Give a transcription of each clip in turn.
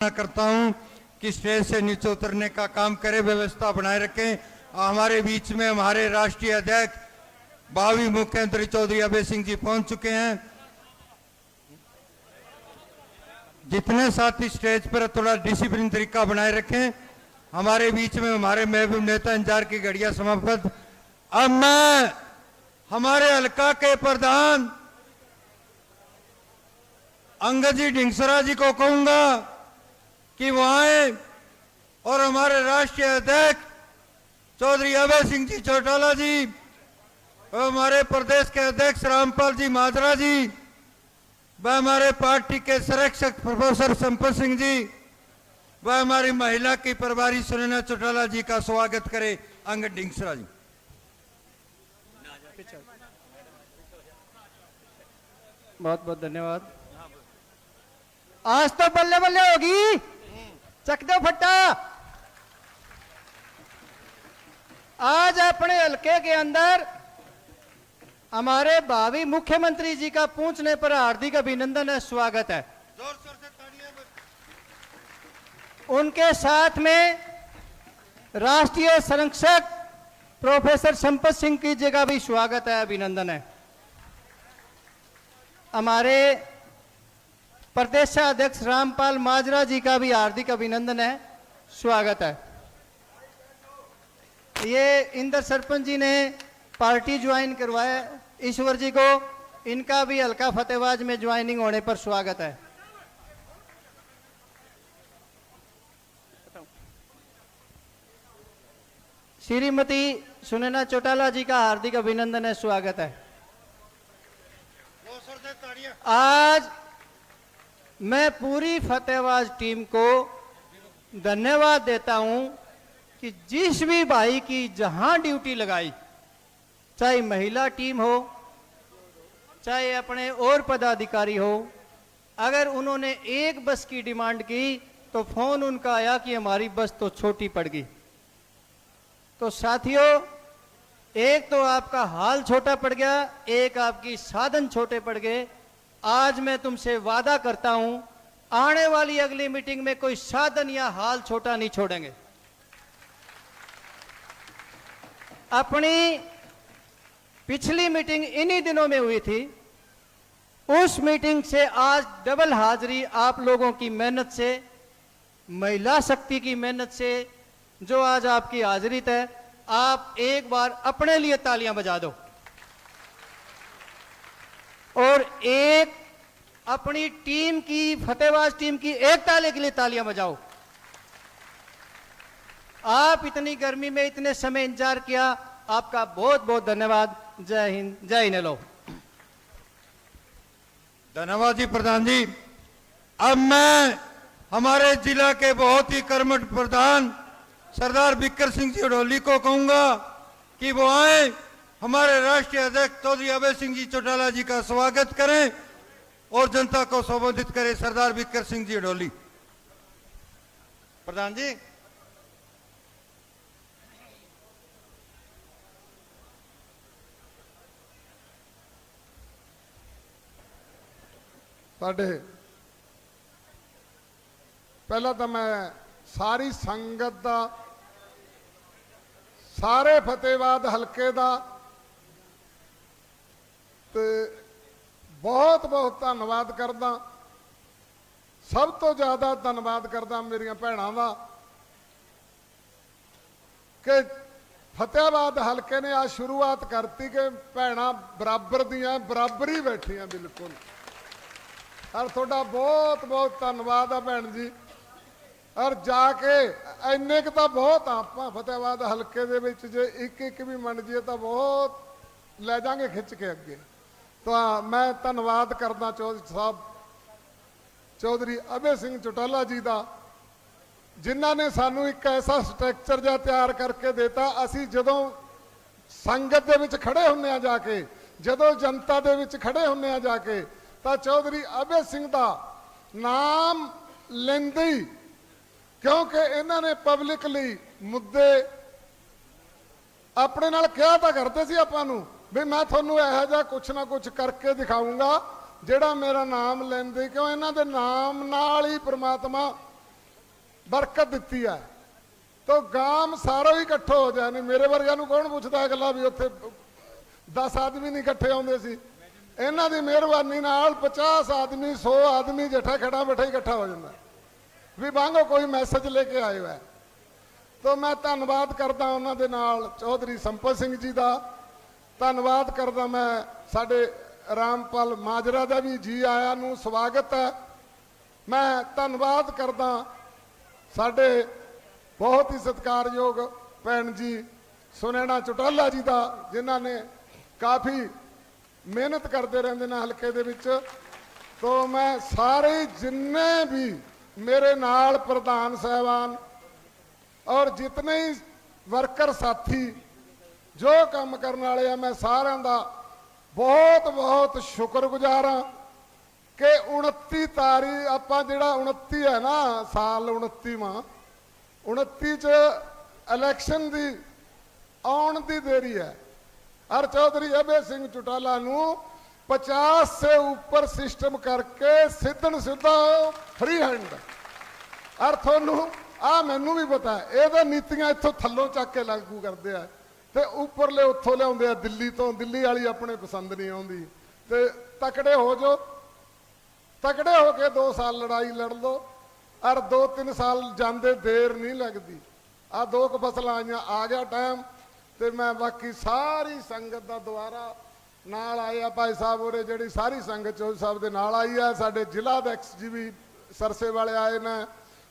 करता हूं कि स्टेज से नीचे उतरने का काम करें, व्यवस्था बनाए रखें। हमारे बीच में हमारे राष्ट्रीय अध्यक्ष भावी मुख्यमंत्री चौधरी अभय सिंह जी पहुंच चुके हैं। जितने साथी स्टेज पर थोड़ा डिसिप्लिन तरीका बनाए रखें। हमारे बीच में हमारे महबूब नेता इंतजार की घड़ियां समाप्त। अब मैं हमारे हल्का के प्रधान अंगद जी ढिंगसरा जी को कहूंगा कि वो आए और हमारे राष्ट्रीय अध्यक्ष चौधरी अभय सिंह जी चौटाला जी और हमारे प्रदेश के अध्यक्ष रामपाल जी माजरा जी व हमारे पार्टी के संरक्षक प्रोफेसर संपत सिंह जी व हमारी महिला की प्रभारी सुनैना चौटाला जी का स्वागत करें। अंगद ढिंगसरा जी। बहुत बहुत धन्यवाद। आज तो बल्ले बल्ले होगी, चक दो फट्टा। आज अपने हल्के के अंदर हमारे भावी मुख्यमंत्री जी का पहुंचने पर हार्दिक अभिनंदन है, स्वागत है। जोर शोर से तालियां। उनके साथ में राष्ट्रीय संरक्षक प्रोफेसर संपत सिंह जी का भी स्वागत है, अभिनंदन है। हमारे प्रदेशाध्यक्ष रामपाल माजरा जी का भी हार्दिक अभिनंदन है, स्वागत है। ये इंदर सरपंच जी ने पार्टी ज्वाइन करवाया, ईश्वर जी को, इनका भी हल्का फतेहबाद में ज्वाइनिंग होने पर स्वागत है। श्रीमती सुनैना चौटाला जी का हार्दिक अभिनंदन है, स्वागत है। आज मैं पूरी फतेहबाद टीम को धन्यवाद देता हूं कि जिस भी भाई की जहां ड्यूटी लगाई, चाहे महिला टीम हो चाहे अपने और पदाधिकारी हो, अगर उन्होंने एक बस की डिमांड की तो फोन उनका आया कि हमारी बस तो छोटी पड़ गई। तो साथियों, एक तो आपका हाल छोटा पड़ गया, एक आपकी साधन छोटे पड़ गए। आज मैं तुमसे वादा करता हूं, आने वाली अगली मीटिंग में कोई साधन या हाल छोटा नहीं छोड़ेंगे। अपनी पिछली मीटिंग इन्हीं दिनों में हुई थी, उस मीटिंग से आज डबल हाजिरी आप लोगों की मेहनत से, महिला शक्ति की मेहनत से जो आज आपकी हाजिरी है। आप एक बार अपने लिए तालियां बजा दो और एक अपनी टीम की, फतेहबाद टीम की एक ताले के लिए तालियां बजाओ। आप इतनी गर्मी में इतने समय इंतजार किया, आपका बहुत बहुत धन्यवाद। जय हिंद, जय इनेलो। धन्यवाद जी प्रधान जी। अब मैं हमारे जिला के बहुत ही कर्मठ प्रधान सरदार बिक्कर सिंह जी अडोली को कहूंगा कि वो आए, हमारे राष्ट्रीय अध्यक्ष चौधरी अभय सिंह जी चौटाला जी का स्वागत करें और जनता को संबोधित करें। सरदार बिक्कर सिंह जी अडोली। प्रधान जी। पहला तो मैं सारी संगत दा, सारे फतेहबाद हल्के दा ते बहुत बहुत धन्नवाद करदा। सब तो ज़्यादा धन्नवाद करदा मेरियां भैणां दा कि फतेहबाद हल्के ने आज शुरुआत करती कि भैणां बराबर दियां बराबर ही बैठियां बिल्कुल। और थोड़ा बहुत बहुत धन्नवाद है भैन जी। और जाके इन्ने तो बहुत आप फतेहबाद हल्के दे विच जे एक एक भी मन जाए तो बहुत ले जाएंगे खिंच के अगे। तो मैं धन्नवाद करदा चौधरी साहब चौधरी अभय सिंह चौटाला जी का, जिन्हों ने सानू एक ऐसा स्ट्रक्चर जा तैयार करके देता। असी जदों संगत दे विच खड़े हुन्ने जाके, जदों जनता दे विच खड़े हुन्ने जाके, तो चौधरी अभय सिंह का नाम लेंदे ही, क्योंकि इन्होंने पब्लिकली मुद्दे अपने नाल क्या तो करते सी आपां नूं भी मैं थोनू इहो जिहा कुछ ना कुछ करके दिखाऊंगा जिहड़ा मेरा नाम लेंदे, क्यों इन्हां दे नाम नाल ही परमात्मा बरकत दिती है तो गांव सारा ही इकट्ठे हो जाए। नहीं मेरे वर्गिਆਂ ਨੂੰ कौन पूछता अगला भी उत्थे 10 आदमी नहीं इकट्ठे आउंदे सी। इन्हां दी मेहरबानी नाल 50 आदमी 100 आदमी जठा खड़ा बैठा इकट्ठा हो जाता भी वांगो कोई मैसेज लेके आए है। तो मैं धन्नवाद करदा उन्हां दे नाल चौधरी संपत सिंह जी का धन्नवाद करदा। मैं साडे रामपाल माजरा का भी जी आया नूं स्वागत है। मैं धन्नवाद करदा साडे बहुत ही सत्कारयोग भैन जी सुनैना चौटाला जी का जिन्हां ने काफ़ी मेहनत करते रहंदे ने हलके दे विच। तो मैं सारे जिन्ने भी मेरे नाल प्रधान साहबान और जितने ही वर्कर साथी जो काम करने वाले हैं मैं सारिਆਂ ਦਾ बहुत बहुत शुक्रगुजार हाँ कि 29 तारीख ਆਪਾਂ ਜਿਹੜਾ 29 है ना साल 29वां 29 च इलैक्शन की आउण की देरी है। और चौधरी अभय सिंह चौटाला नूं 50 से ऊपर सिस्टम करके सिद्धन सीधा फ्री हैंड। और थोनू आ मैनू भी पता है ये नीतियां इत्थों थल्लों चक के लागू करते हैं तो उपरले उत्थों लियाउंदे आ दिल्ली तो। दिल्ली वाली अपने पसंद नहीं आउंदी ते तकड़े हो जो तकड़े हो के 2 साल लड़ाई लड़ लो और 2-3 साल जाते देर नहीं लगती। आ 2 फसलां आईयां आ गया टाइम। तो मैं बाकी सारी संगत का दोबारा नाल आए भाई साहब होरे जिहड़ी सारी संगत चौधरी साहब के नाल आई है। साडे जिला अध्यक्ष जी भी सरसे वाले आए ने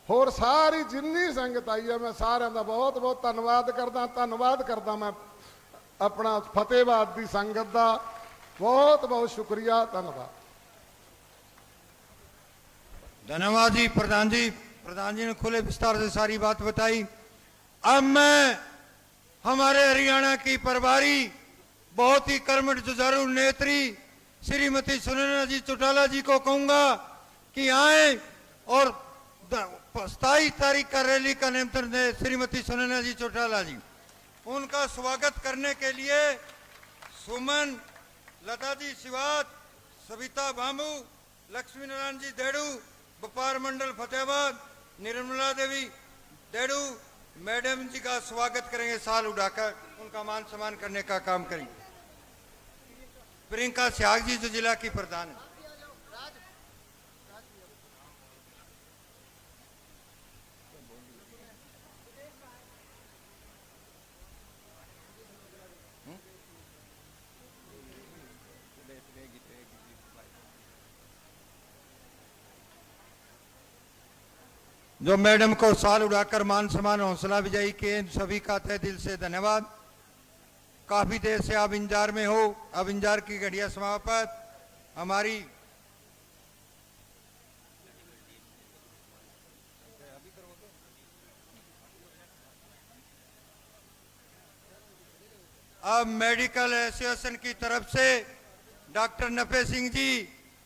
होर सारी जिन्नी संगत आई है मैं सारिਆਂ ਦਾ बहुत बहुत धन्नवाद करदा। धन्नवाद करदा मैं अपना फतेहाबाद की संगत का बहुत बहुत शुक्रिया धन्यवाद। धन्यवाद जी। प्रधान जी ने खुले विस्तार से सारी बात बताई। अब मैं हमारे हरियाणा की प्रभारी बहुत ही कर्मठ जुझारू नेत्री श्रीमती सुनैना जी चौटाला जी को कहूंगा कि आए और 27 तारीख का रैली का निमंत्रण दे। श्रीमती सुनैना जी चौटाला जी उनका स्वागत करने के लिए सुमन, लता जी शिवात, सविता बामू, लक्ष्मी नारायण जी देड़ू, व्यापार मंडल फतेहाबाद, निर्मला देवी देड़ू मैडम जी का स्वागत करेंगे। साल उड़ाकर उनका मान सम्मान करने का काम करेंगे। प्रियंका स्याग जी जो जिला की प्रधान है। जो मैडम को साल उड़ाकर मान सम्मान हौसला विजयी के सभी का तहे दिल से धन्यवाद। काफी देर से आप इंतजार में हो। अब इंतजार की घड़ियां समाप्त। हमारी अब मेडिकल एसोसिएशन की तरफ से डॉक्टर नफे सिंह जी,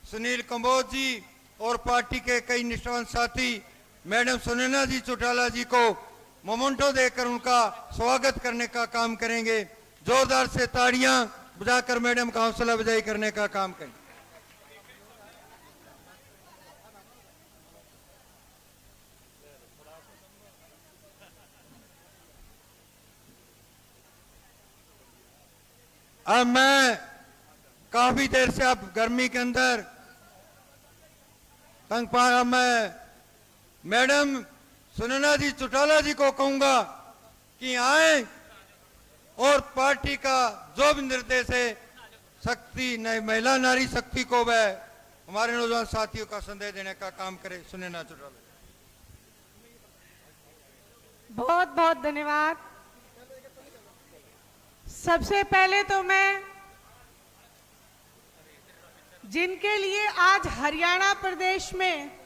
सुनील कंबोज जी और पार्टी के कई निष्ठावान साथी मैडम सुनैना जी चौटाला जी को मोमेंटो देकर उनका स्वागत करने का काम करेंगे। जोरदार से ताड़ियां बजाकर मैडम का हौसला अफजाई करने का काम करें। अब मैं काफी देर से आप गर्मी के अंदर तंग पा रहा। मैं मैडम सुनैना जी चौटाला जी को कहूंगा कि आए और पार्टी का जो भी निर्देश है शक्ति महिला नारी शक्ति को वह हमारे नौजवान साथियों का संदेश देने का काम करे। सुनैना चौटाला। बहुत बहुत धन्यवाद। सबसे पहले तो मैं जिनके लिए आज हरियाणा प्रदेश में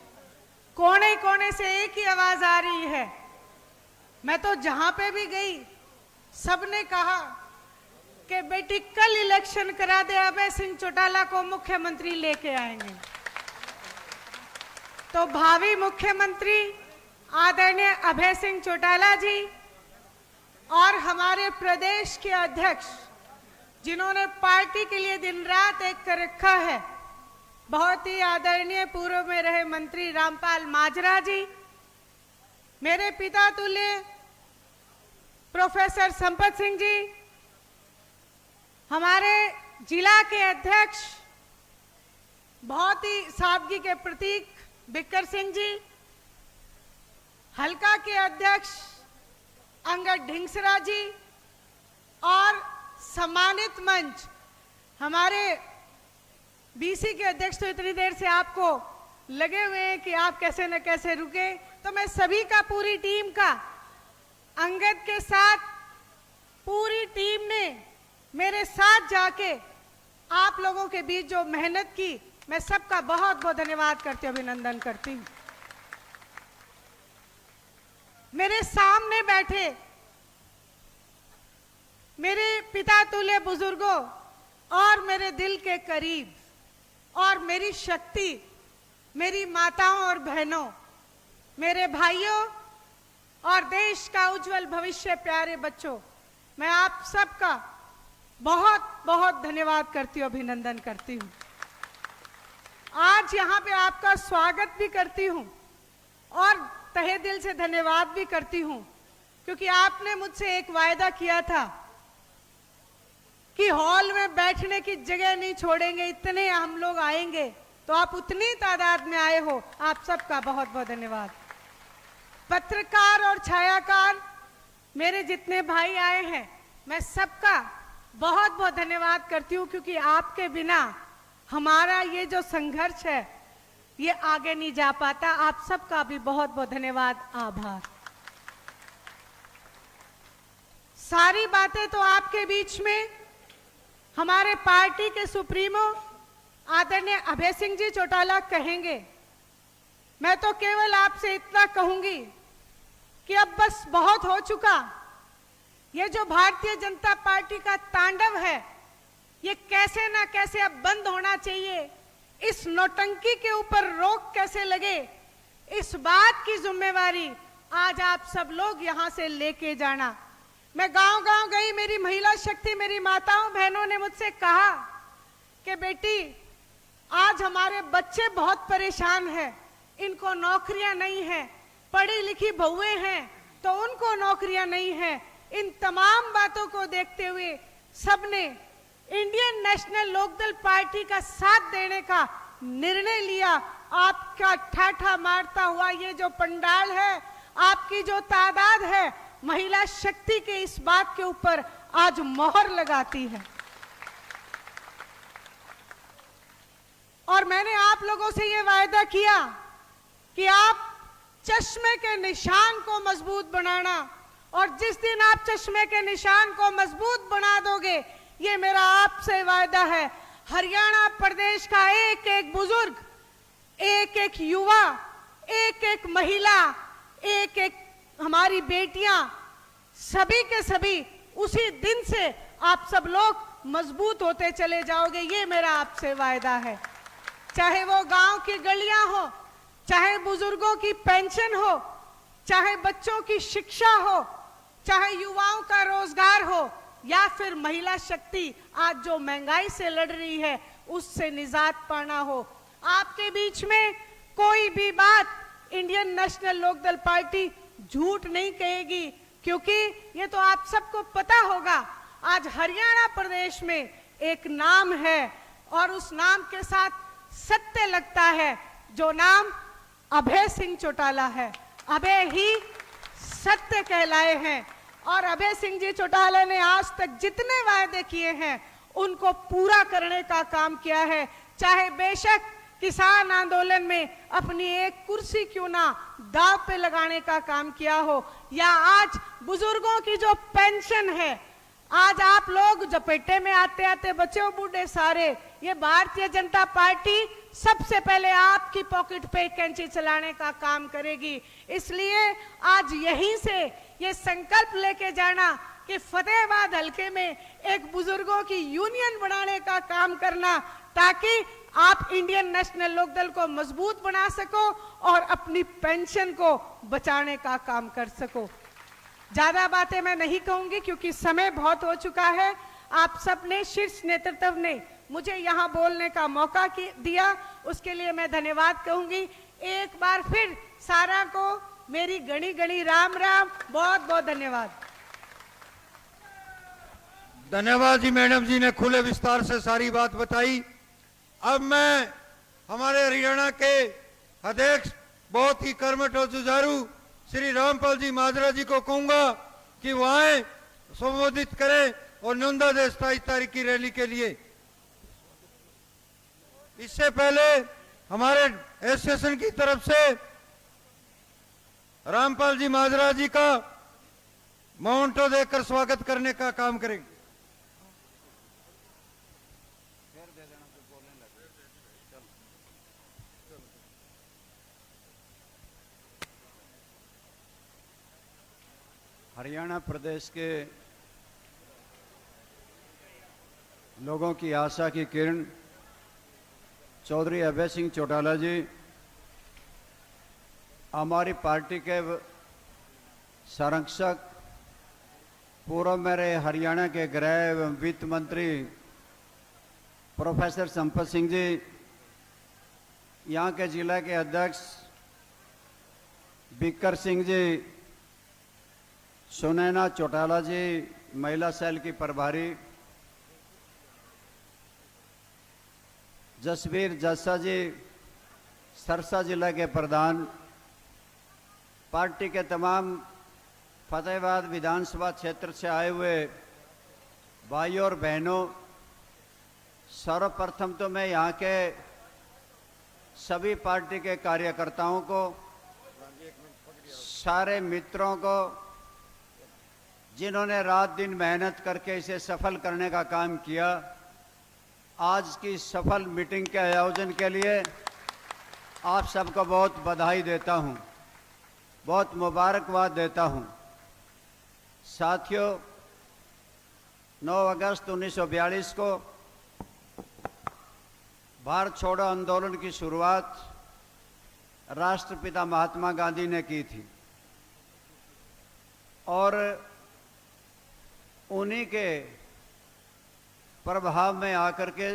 कोने कोने से एक ही आवाज आ रही है, मैं तो जहां पे भी गई सबने कहा कि बेटी कल इलेक्शन करा दे, अभय सिंह चौटाला को मुख्यमंत्री लेके आएंगे। तो भावी मुख्यमंत्री आदरणीय अभय सिंह चौटाला जी और हमारे प्रदेश के अध्यक्ष जिन्होंने पार्टी के लिए दिन रात एक कर रखा है, बहुत ही आदरणीय पूर्व में रहे मंत्री रामपाल माजरा जी मेरे पिता तुल्य प्रोफेसर संपत सिंह जी, हमारे जिला के अध्यक्ष बहुत ही सादगी के प्रतीक बिक्कर सिंह जी, हल्का के अध्यक्ष अंगद ढिंगसरा जी और सम्मानित मंच हमारे बीसी के अध्यक्ष। तो इतनी देर से आपको लगे हुए हैं कि आप कैसे न कैसे रुके, तो मैं सभी का, पूरी टीम का, अंगद के साथ पूरी टीम ने मेरे साथ जाके आप लोगों के बीच जो मेहनत की, मैं सबका बहुत बहुत धन्यवाद करती हूँ, अभिनंदन करती हूँ। मेरे सामने बैठे मेरे पिता तुल्य बुजुर्गों और मेरे दिल के करीब और मेरी शक्ति, मेरी माताओं और बहनों, मेरे भाइयों और देश का उज्जवल भविष्य, प्यारे बच्चों, मैं आप सबका बहुत बहुत धन्यवाद करती हूँ, अभिनंदन करती हूँ। आज यहाँ पे आपका स्वागत भी करती हूँ और तहे दिल से धन्यवाद भी करती हूँ, क्योंकि आपने मुझसे एक वायदा किया था कि हॉल में बैठने की जगह नहीं छोड़ेंगे, इतने हम लोग आएंगे, तो आप उतनी तादाद में आए हो, आप सबका बहुत बहुत धन्यवाद। पत्रकार और छायाकार मेरे जितने भाई आए हैं, मैं सबका बहुत बहुत धन्यवाद करती हूँ, क्योंकि आपके बिना हमारा ये जो संघर्ष है ये आगे नहीं जा पाता। आप सबका भी बहुत बहुत धन्यवाद, आभार। सारी बातें तो आपके बीच में हमारे पार्टी के सुप्रीमो आदरणीय अभय सिंह जी चौटाला कहेंगे। मैं तो केवल आपसे इतना कहूंगी कि अब बस बहुत हो चुका। ये जो भारतीय जनता पार्टी का तांडव है, ये कैसे ना कैसे अब बंद होना चाहिए। इस नौटंकी के ऊपर रोक कैसे लगे, इस बात की जिम्मेवारी आज आप सब लोग यहां से लेके जाना। मैं गांव-गांव गई, मेरी महिला शक्ति, मेरी माताओं बहनों ने मुझसे कहा कि बेटी, आज हमारे बच्चे बहुत परेशान हैं, इनको नौकरियां नहीं है, पढ़ी लिखी बहुएं हैं तो उनको नौकरियां नहीं है। इन तमाम बातों को देखते हुए सबने इंडियन नेशनल लोकदल पार्टी का साथ देने का निर्णय लिया। आपका ठाठा मारता हुआ ये जो पंडाल है, आपकी जो तादाद है, महिला शक्ति के इस बात के ऊपर आज मोहर लगाती है। और मैंने आप लोगों से ये वायदा किया कि आप चश्मे के निशान को मजबूत बनाना, और जिस दिन आप चश्मे के निशान को मजबूत बना दोगे, ये मेरा आपसे वायदा है, हरियाणा प्रदेश का एक एक बुजुर्ग, एक एक युवा, एक एक महिला, एक एक हमारी बेटियां, सभी के सभी उसी दिन से आप सब लोग मजबूत होते चले जाओगे, ये मेरा आपसे वायदा है। चाहे वो गांव की गलियां हो, चाहे बुजुर्गों की पेंशन हो, चाहे बच्चों की शिक्षा हो, चाहे युवाओं का रोजगार हो, या फिर महिला शक्ति आज जो महंगाई से लड़ रही है उससे निजात पाना हो। आपके बीच में कोई भी बात इंडियन नेशनल लोकदल पार्टी झूठ नहीं कहेगी, क्योंकि ये तो आप सबको पता होगा, आज हरियाणा प्रदेश में एक नाम है और उस नाम के साथ सत्य लगता है, जो नाम अभय सिंह चौटाला है। अभय ही सत्य कहलाए हैं, और अभय सिंह जी चौटाला ने आज तक जितने वायदे किए हैं उनको पूरा करने का काम किया है। चाहे बेशक किसान आंदोलन में अपनी एक कुर्सी क्यों ना दांव पे लगाने का काम किया हो, या आज बुजुर्गों की जो पेंशन है, आज आप लोग जपेटे में आते आते बच्चे बूढ़े सारे, ये भारतीय जनता पार्टी सबसे पहले आपकी पॉकेट पे कैंची चलाने का काम करेगी। इसलिए आज यहीं से ये संकल्प लेके जाना कि फतेहाबाद हल्के में एक बुजुर्गों की यूनियन बनाने का काम करना, ताकि आप इंडियन नेशनल लोकदल को मजबूत बना सको और अपनी पेंशन को बचाने का काम कर सको। ज्यादा बातें मैं नहीं कहूंगी क्योंकि समय बहुत हो चुका है। आप सबने, शीर्ष नेतृत्व ने मुझे यहाँ बोलने का मौका दिया, उसके लिए मैं धन्यवाद कहूंगी। एक बार फिर सारा को मेरी गणी गणी राम राम। बहुत बहुत धन्यवाद। धन्यवाद जी, मैडम जी ने खुले विस्तार से सारी बात बताई। अब मैं हमारे हरियाणा के अध्यक्ष बहुत ही कर्मठ और जुझारू श्री रामपाल जी माजरा जी को कहूंगा कि वो आए, संबोधित करें और न्योंदा दे 27 तारीख की रैली के लिए। इससे पहले हमारे एसोसिएशन की तरफ से रामपाल जी माजरा जी का मोमेंटो देकर स्वागत करने का काम करेंगे। हरियाणा प्रदेश के लोगों की आशा की किरण चौधरी अभय सिंह चौटाला जी, हमारी पार्टी के संरक्षक, पूर्व में रहे हरियाणा के गृह एवं वित्त मंत्री प्रोफेसर संपत सिंह जी, यहाँ के जिला के अध्यक्ष बिक्कर सिंह जी, सुनैना चौटाला जी महिला सेल की प्रभारी, जसवीर जस्सा जी सरसा जिला के प्रधान, पार्टी के तमाम फतेहाबाद विधानसभा क्षेत्र से आए हुए भाइयों और बहनों, सर्वप्रथम तो मैं यहाँ के सभी पार्टी के कार्यकर्ताओं को, सारे मित्रों को जिन्होंने रात दिन मेहनत करके इसे सफल करने का काम किया, आज की सफल मीटिंग के आयोजन के लिए आप सबको बहुत बधाई देता हूं, बहुत मुबारकबाद देता हूं। साथियों, 9 अगस्त 1942 को भारत छोड़ो आंदोलन की शुरुआत राष्ट्रपिता महात्मा गांधी ने की थी और उन्हीं के प्रभाव में आकर के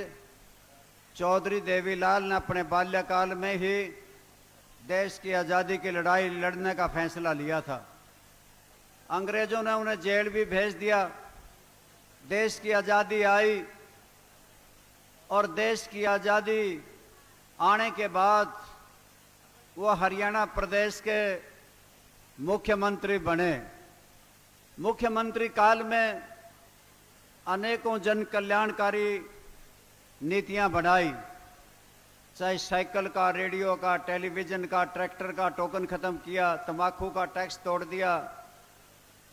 चौधरी देवीलाल ने अपने बाल्यकाल में ही देश की आज़ादी की लड़ाई लड़ने का फैसला लिया था। अंग्रेजों ने उन्हें जेल भी भेज दिया। देश की आज़ादी आई और देश की आज़ादी आने के बाद वो हरियाणा प्रदेश के मुख्यमंत्री बने। मुख्यमंत्री काल में अनेकों जन कल्याणकारी नीतियां बनाई, चाहे साइकिल का, रेडियो का, टेलीविजन का, ट्रैक्टर का टोकन खत्म किया, तंबाकू का टैक्स तोड़ दिया,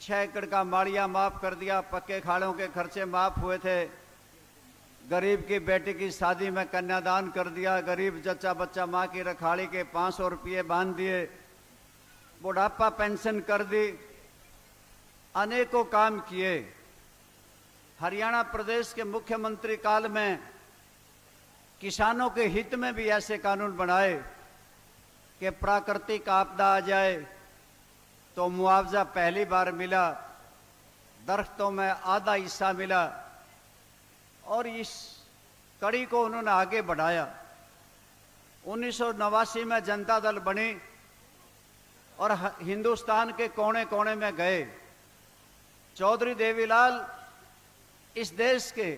6 एकड़ का माड़िया माफ कर दिया, पक्के खाड़ों के खर्चे माफ हुए थे, गरीब की बेटी की शादी में कन्यादान कर दिया, गरीब जच्चा बच्चा माँ की रखाड़ी के 500 रुपये बांध दिए, बुढ़ापा पेंशन कर दी, अनेकों काम किए। हरियाणा प्रदेश के मुख्यमंत्री काल में किसानों के हित में भी ऐसे कानून बनाए कि प्राकृतिक आपदा आ जाए तो मुआवजा पहली बार मिला, दरख्तों में आधा हिस्सा मिला और इस कड़ी को उन्होंने आगे बढ़ाया। 1989 में जनता दल बनी और हिंदुस्तान के कोने कोने में गए। चौधरी देवीलाल इस देश के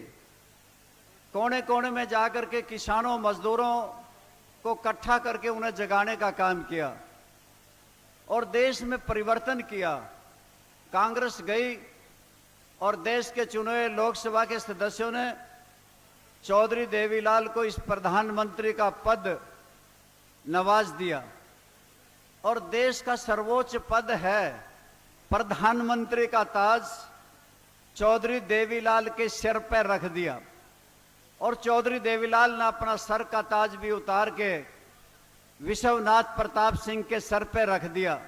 कोने कोने में जाकर के किसानों मजदूरों को इकट्ठा करके उन्हें जगाने का काम किया और देश में परिवर्तन किया। कांग्रेस गई और देश के चुने हुए लोकसभा के सदस्यों ने चौधरी देवीलाल को इस प्रधानमंत्री का पद नवाज दिया और देश का सर्वोच्च पद है प्रधानमंत्री का ताज चौधरी देवीलाल के सिर पर रख दिया और चौधरी देवीलाल ने अपना सर का ताज भी उतार के विश्वनाथ प्रताप सिंह के सर पर रख दिया।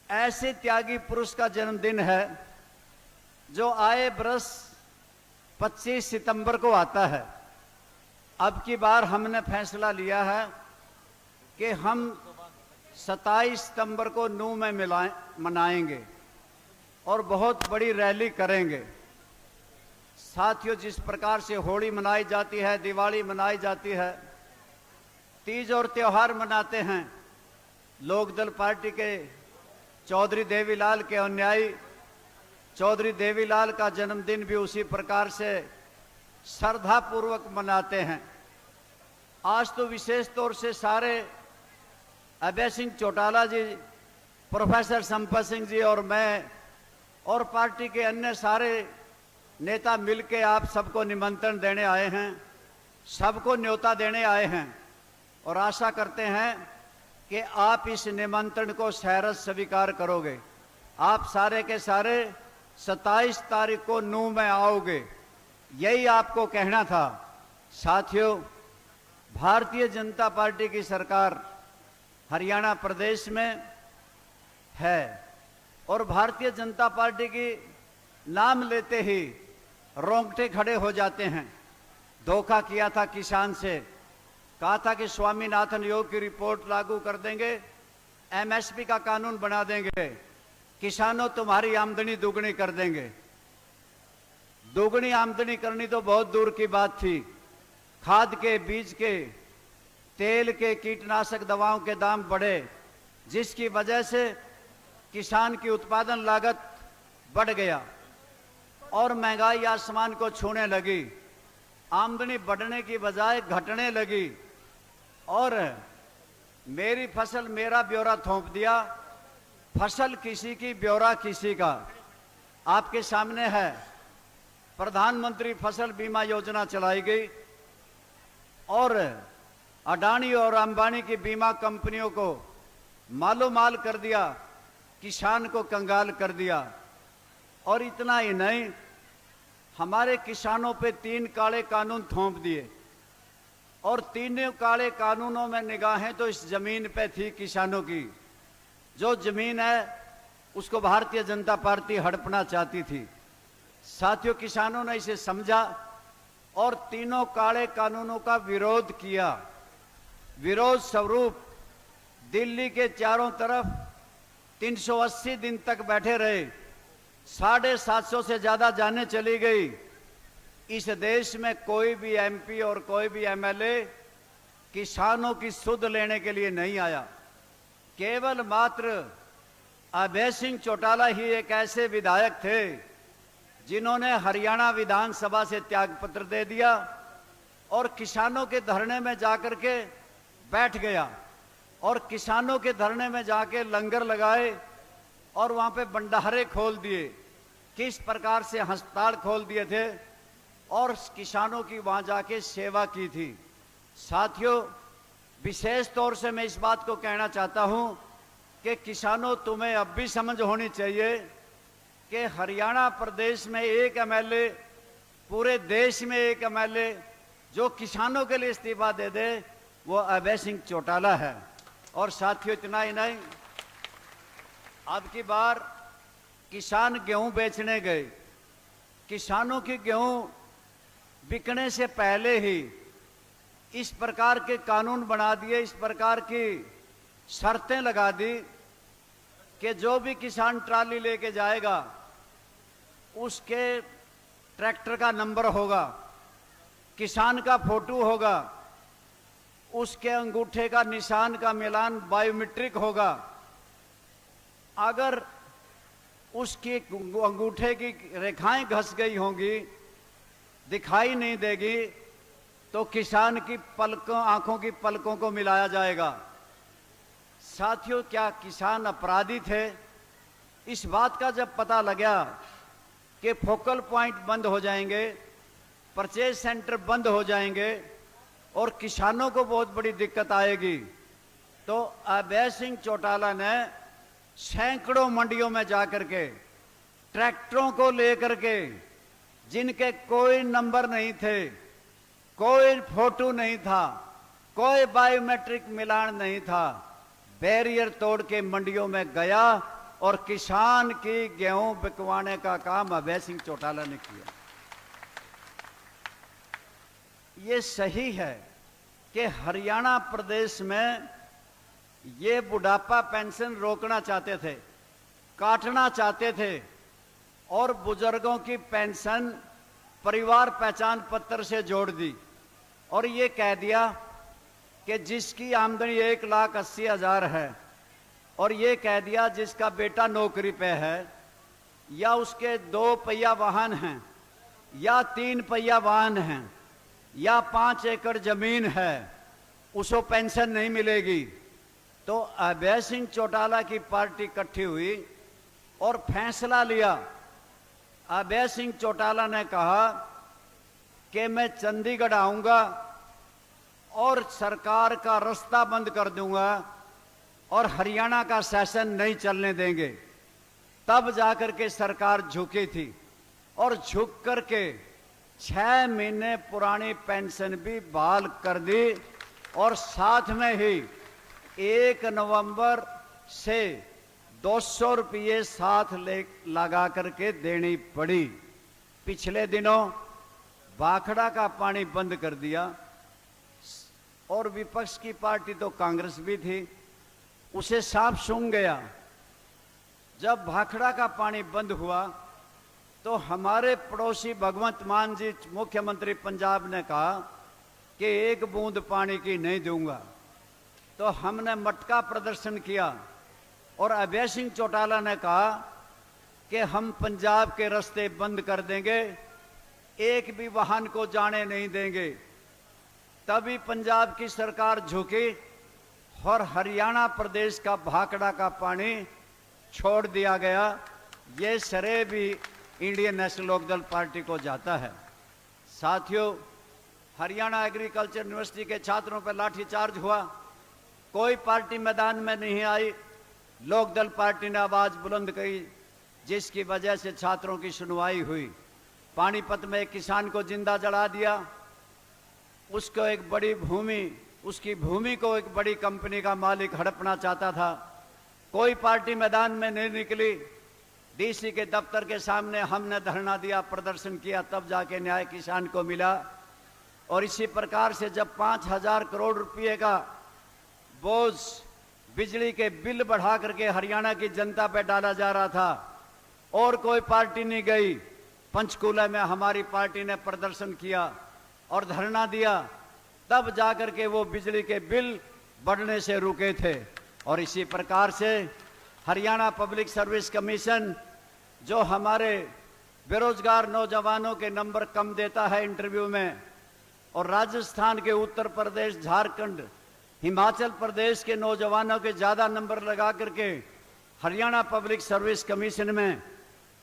ऐसे त्यागी पुरुष का जन्मदिन है जो आए बरस 25 सितंबर को आता है। अब की बार हमने फैसला लिया है कि हम 27 सितंबर को नूह में मनाएंगे और बहुत बड़ी रैली करेंगे। साथियों, जिस प्रकार से होली मनाई जाती है, दिवाली मनाई जाती है, तीज और त्योहार मनाते हैं, लोकदल पार्टी के चौधरी देवीलाल के अनुयायी चौधरी देवीलाल का जन्मदिन भी उसी प्रकार से श्रद्धापूर्वक मनाते हैं। आज तो विशेष तौर से सारे अभय सिंह चौटाला जी, प्रोफेसर संपत सिंह जी और मैं और पार्टी के अन्य सारे नेता मिलकर आप सबको निमंत्रण देने आए हैं, सबको न्योता देने आए हैं और आशा करते हैं कि आप इस निमंत्रण को सहर्ष स्वीकार करोगे। आप सारे के सारे 27 तारीख को नूह में आओगे, यही आपको कहना था। साथियों, भारतीय जनता पार्टी की सरकार हरियाणा प्रदेश में है और भारतीय जनता पार्टी की नाम लेते ही रोंगटे खड़े हो जाते हैं। धोखा किया था किसान से, कहा था कि स्वामीनाथन योग की रिपोर्ट लागू कर देंगे, एमएसपी का कानून बना देंगे, किसानों तुम्हारी आमदनी दुगनी कर देंगे। दुगनी आमदनी करनी तो बहुत दूर की बात थी। खाद के, बीज के, तेल के, कीटनाशक दवाओं के दाम बढ़े, जिसकी वजह से किसान की उत्पादन लागत बढ़ गया और महंगाई आसमान को छूने लगी। आमदनी बढ़ने की बजाय घटने लगी और मेरी फसल मेरा ब्यौरा थोप दिया, फसल किसी की ब्यौरा किसी का। आपके सामने है, प्रधानमंत्री फसल बीमा योजना चलाई गई और अडानी और अंबानी की बीमा कंपनियों को मालो माल कर दिया, किसान को कंगाल कर दिया। और इतना ही नहीं, हमारे किसानों पे 3 काले कानून थोप दिए और तीनों काले कानूनों में निगाहें तो इस जमीन पे थी किसानों की। जो जमीन है उसको भारतीय जनता पार्टी हड़पना चाहती थी। साथियों, किसानों ने इसे समझा और तीनों काले कानूनों का विरोध किया। विरोध स्वरूप दिल्ली के चारों तरफ 380 दिन तक बैठे रहे। 750 से ज्यादा जानें चली गई। इस देश में कोई भी एमपी और कोई भी एमएलए किसानों की सुध लेने के लिए नहीं आया। केवल मात्र अभय सिंह चौटाला ही एक ऐसे विधायक थे जिन्होंने हरियाणा विधानसभा से त्यागपत्र दे दिया और किसानों के धरने में जाकर के बैठ गया और किसानों के धरने में जाके लंगर लगाए और वहां पे भंडारे खोल दिए। किस प्रकार से अस्पताल खोल दिए थे और किसानों की वहां जाके सेवा की थी। साथियों, विशेष तौर से मैं इस बात को कहना चाहता हूं कि किसानों, तुम्हें अब भी समझ होनी चाहिए कि हरियाणा प्रदेश में एक एमएलए, पूरे देश में एक एमएलए जो किसानों के लिए इस्तीफा दे दे, वो अभय सिंह चौटाला है। और साथियों, इतना ही नहीं, अब की बार किसान गेहूं बेचने गए। किसानों की गेहूं बिकने से पहले ही इस प्रकार के कानून बना दिए, इस प्रकार की शर्तें लगा दी कि जो भी किसान ट्राली लेके जाएगा उसके ट्रैक्टर का नंबर होगा, किसान का फोटो होगा, उसके अंगूठे का निशान का मिलान बायोमेट्रिक होगा। अगर उसके अंगूठे की रेखाएं घस गई होंगी, दिखाई नहीं देगी, तो किसान की पलकों, आंखों की पलकों को मिलाया जाएगा। साथियों, क्या किसान अपराधी थे? इस बात का जब पता लगा कि फोकल पॉइंट बंद हो जाएंगे, परचेज सेंटर बंद हो जाएंगे और किसानों को बहुत बड़ी दिक्कत आएगी, तो अभय सिंह चौटाला ने सैकड़ों मंडियों में जाकर के ट्रैक्टरों को लेकर के, जिनके कोई नंबर नहीं थे, कोई फोटो नहीं था, कोई बायोमेट्रिक मिलान नहीं था, बैरियर तोड़ के मंडियों में गया और किसान की गेहूं बिकवाने का काम अभय सिंह चौटाला ने किया। ये सही है कि हरियाणा प्रदेश में ये बुढ़ापा पेंशन रोकना चाहते थे, काटना चाहते थे और बुजुर्गों की पेंशन परिवार पहचान पत्र से जोड़ दी और ये कह दिया कि जिसकी आमदनी 1,80,000 है और ये कह दिया जिसका बेटा नौकरी पे है या उसके 2 पहिया वाहन हैं या 3 पहिया वाहन हैं या 5 एकड़ जमीन है, उसको पेंशन नहीं मिलेगी। तो अभय सिंह चौटाला की पार्टी इकट्ठी हुई और फैसला लिया। अभय सिंह चौटाला ने कहा कि मैं चंडीगढ़ आऊंगा और सरकार का रास्ता बंद कर दूंगा और हरियाणा का सेशन नहीं चलने देंगे। तब जाकर के सरकार झुकी थी और झुक करके 6 महीने पुरानी पेंशन भी बहाल कर दी और साथ में ही 1 नवंबर से 200 रुपये साथ लगा करके देनी पड़ी। पिछले दिनों भाखड़ा का पानी बंद कर दिया और विपक्ष की पार्टी तो कांग्रेस भी थी, उसे सांप सूंघ गया। जब भाखड़ा का पानी बंद हुआ तो हमारे पड़ोसी भगवंत मान जी मुख्यमंत्री पंजाब ने कहा कि 1 बूंद पानी की नहीं दूंगा। तो हमने मटका प्रदर्शन किया और अभय सिंह चौटाला ने कहा कि हम पंजाब के रास्ते बंद कर देंगे, एक भी वाहन को जाने नहीं देंगे। तभी पंजाब की सरकार झुकी और हरियाणा प्रदेश का भाखड़ा का पानी छोड़ दिया गया। ये श्रेय भी इंडियन नेशनल लोकदल पार्टी को जाता है। साथियों, हरियाणा एग्रीकल्चर यूनिवर्सिटी के छात्रों पर लाठीचार्ज हुआ, कोई पार्टी मैदान में नहीं आई। लोकदल पार्टी ने आवाज बुलंद की, जिसकी वजह से छात्रों की सुनवाई हुई। पानीपत में एक किसान को जिंदा जला दिया, उसको एक बड़ी भूमि, उसकी भूमि को एक बड़ी कंपनी का मालिक हड़पना चाहता था। कोई पार्टी मैदान में नहीं निकली। डीसी के दफ्तर के सामने हमने धरना दिया, प्रदर्शन किया, तब जाके न्याय किसान को मिला। और इसी प्रकार से जब 5,000 करोड़ रुपए का बोझ बिजली के बिल बढ़ा करके हरियाणा की जनता पे डाला जा रहा था और कोई पार्टी नहीं गई, पंचकूला में हमारी पार्टी ने प्रदर्शन किया और धरना दिया, तब जाकर के वो बिजली के बिल बढ़ने से रुके थे। और इसी प्रकार से हरियाणा पब्लिक सर्विस कमीशन जो हमारे बेरोजगार नौजवानों के नंबर कम देता है इंटरव्यू में, और राजस्थान के, उत्तर प्रदेश, झारखंड, हिमाचल प्रदेश के नौजवानों के ज्यादा नंबर लगा करके हरियाणा पब्लिक सर्विस कमीशन में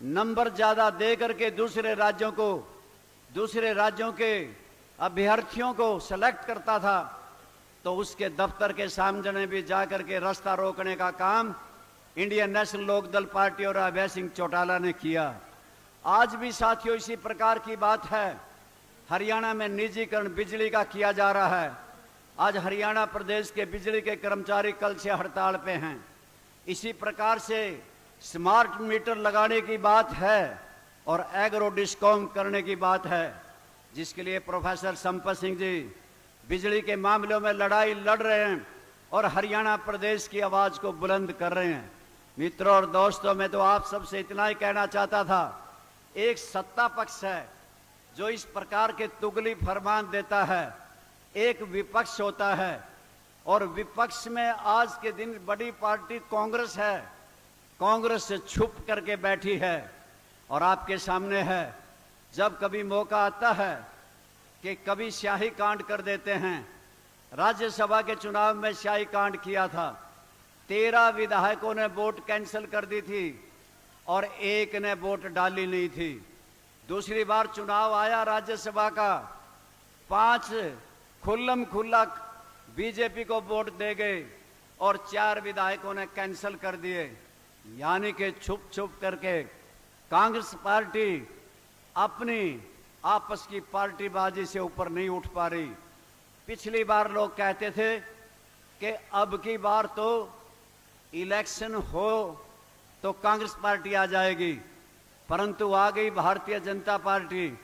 नंबर ज्यादा दे करके दूसरे राज्यों के अभ्यर्थियों को सेलेक्ट करता था, तो उसके दफ्तर के सामने भी जाकर के रास्ता रोकने का काम इंडियन नेशनल लोकदल पार्टी और अभय सिंह चौटाला ने किया। आज भी साथियों इसी प्रकार की बात है। हरियाणा में निजीकरण बिजली का किया जा रहा है। आज हरियाणा प्रदेश के बिजली के कर्मचारी कल से हड़ताल पे हैं। इसी प्रकार से स्मार्ट मीटर लगाने की बात है और एग्रो डिस्कॉम करने की बात है, जिसके लिए प्रोफेसर संपत सिंह जी बिजली के मामलों में लड़ाई लड़ रहे हैं और हरियाणा प्रदेश की आवाज को बुलंद कर रहे हैं। मित्रों और दोस्तों, मैं तो आप सबसे इतना ही कहना चाहता था, एक सत्ता पक्ष है जो इस प्रकार के तुगली फरमान देता है, एक विपक्ष होता है, और विपक्ष में आज के दिन बड़ी पार्टी कांग्रेस है, कांग्रेस से छुप करके बैठी है और आपके सामने है। जब कभी मौका आता है कि कभी स्याही कांड कर देते हैं, राज्यसभा के चुनाव में स्याही कांड किया था, 13 विधायकों ने वोट कैंसिल कर दी थी और एक ने वोट डाली नहीं थी। दूसरी बार चुनाव आया राज्यसभा का, 5 खुल्लम खुल्ला बीजेपी को वोट दे गए और 4 विधायकों ने कैंसिल कर दिए। यानी कि छुप छुप करके कांग्रेस पार्टी अपनी आपस की पार्टीबाजी से ऊपर नहीं उठ पा रही। पिछली बार लोग कहते थे कि अब की बार तो इलेक्शन हो तो कांग्रेस पार्टी आ जाएगी, परंतु आ गई भारतीय जनता पार्टी।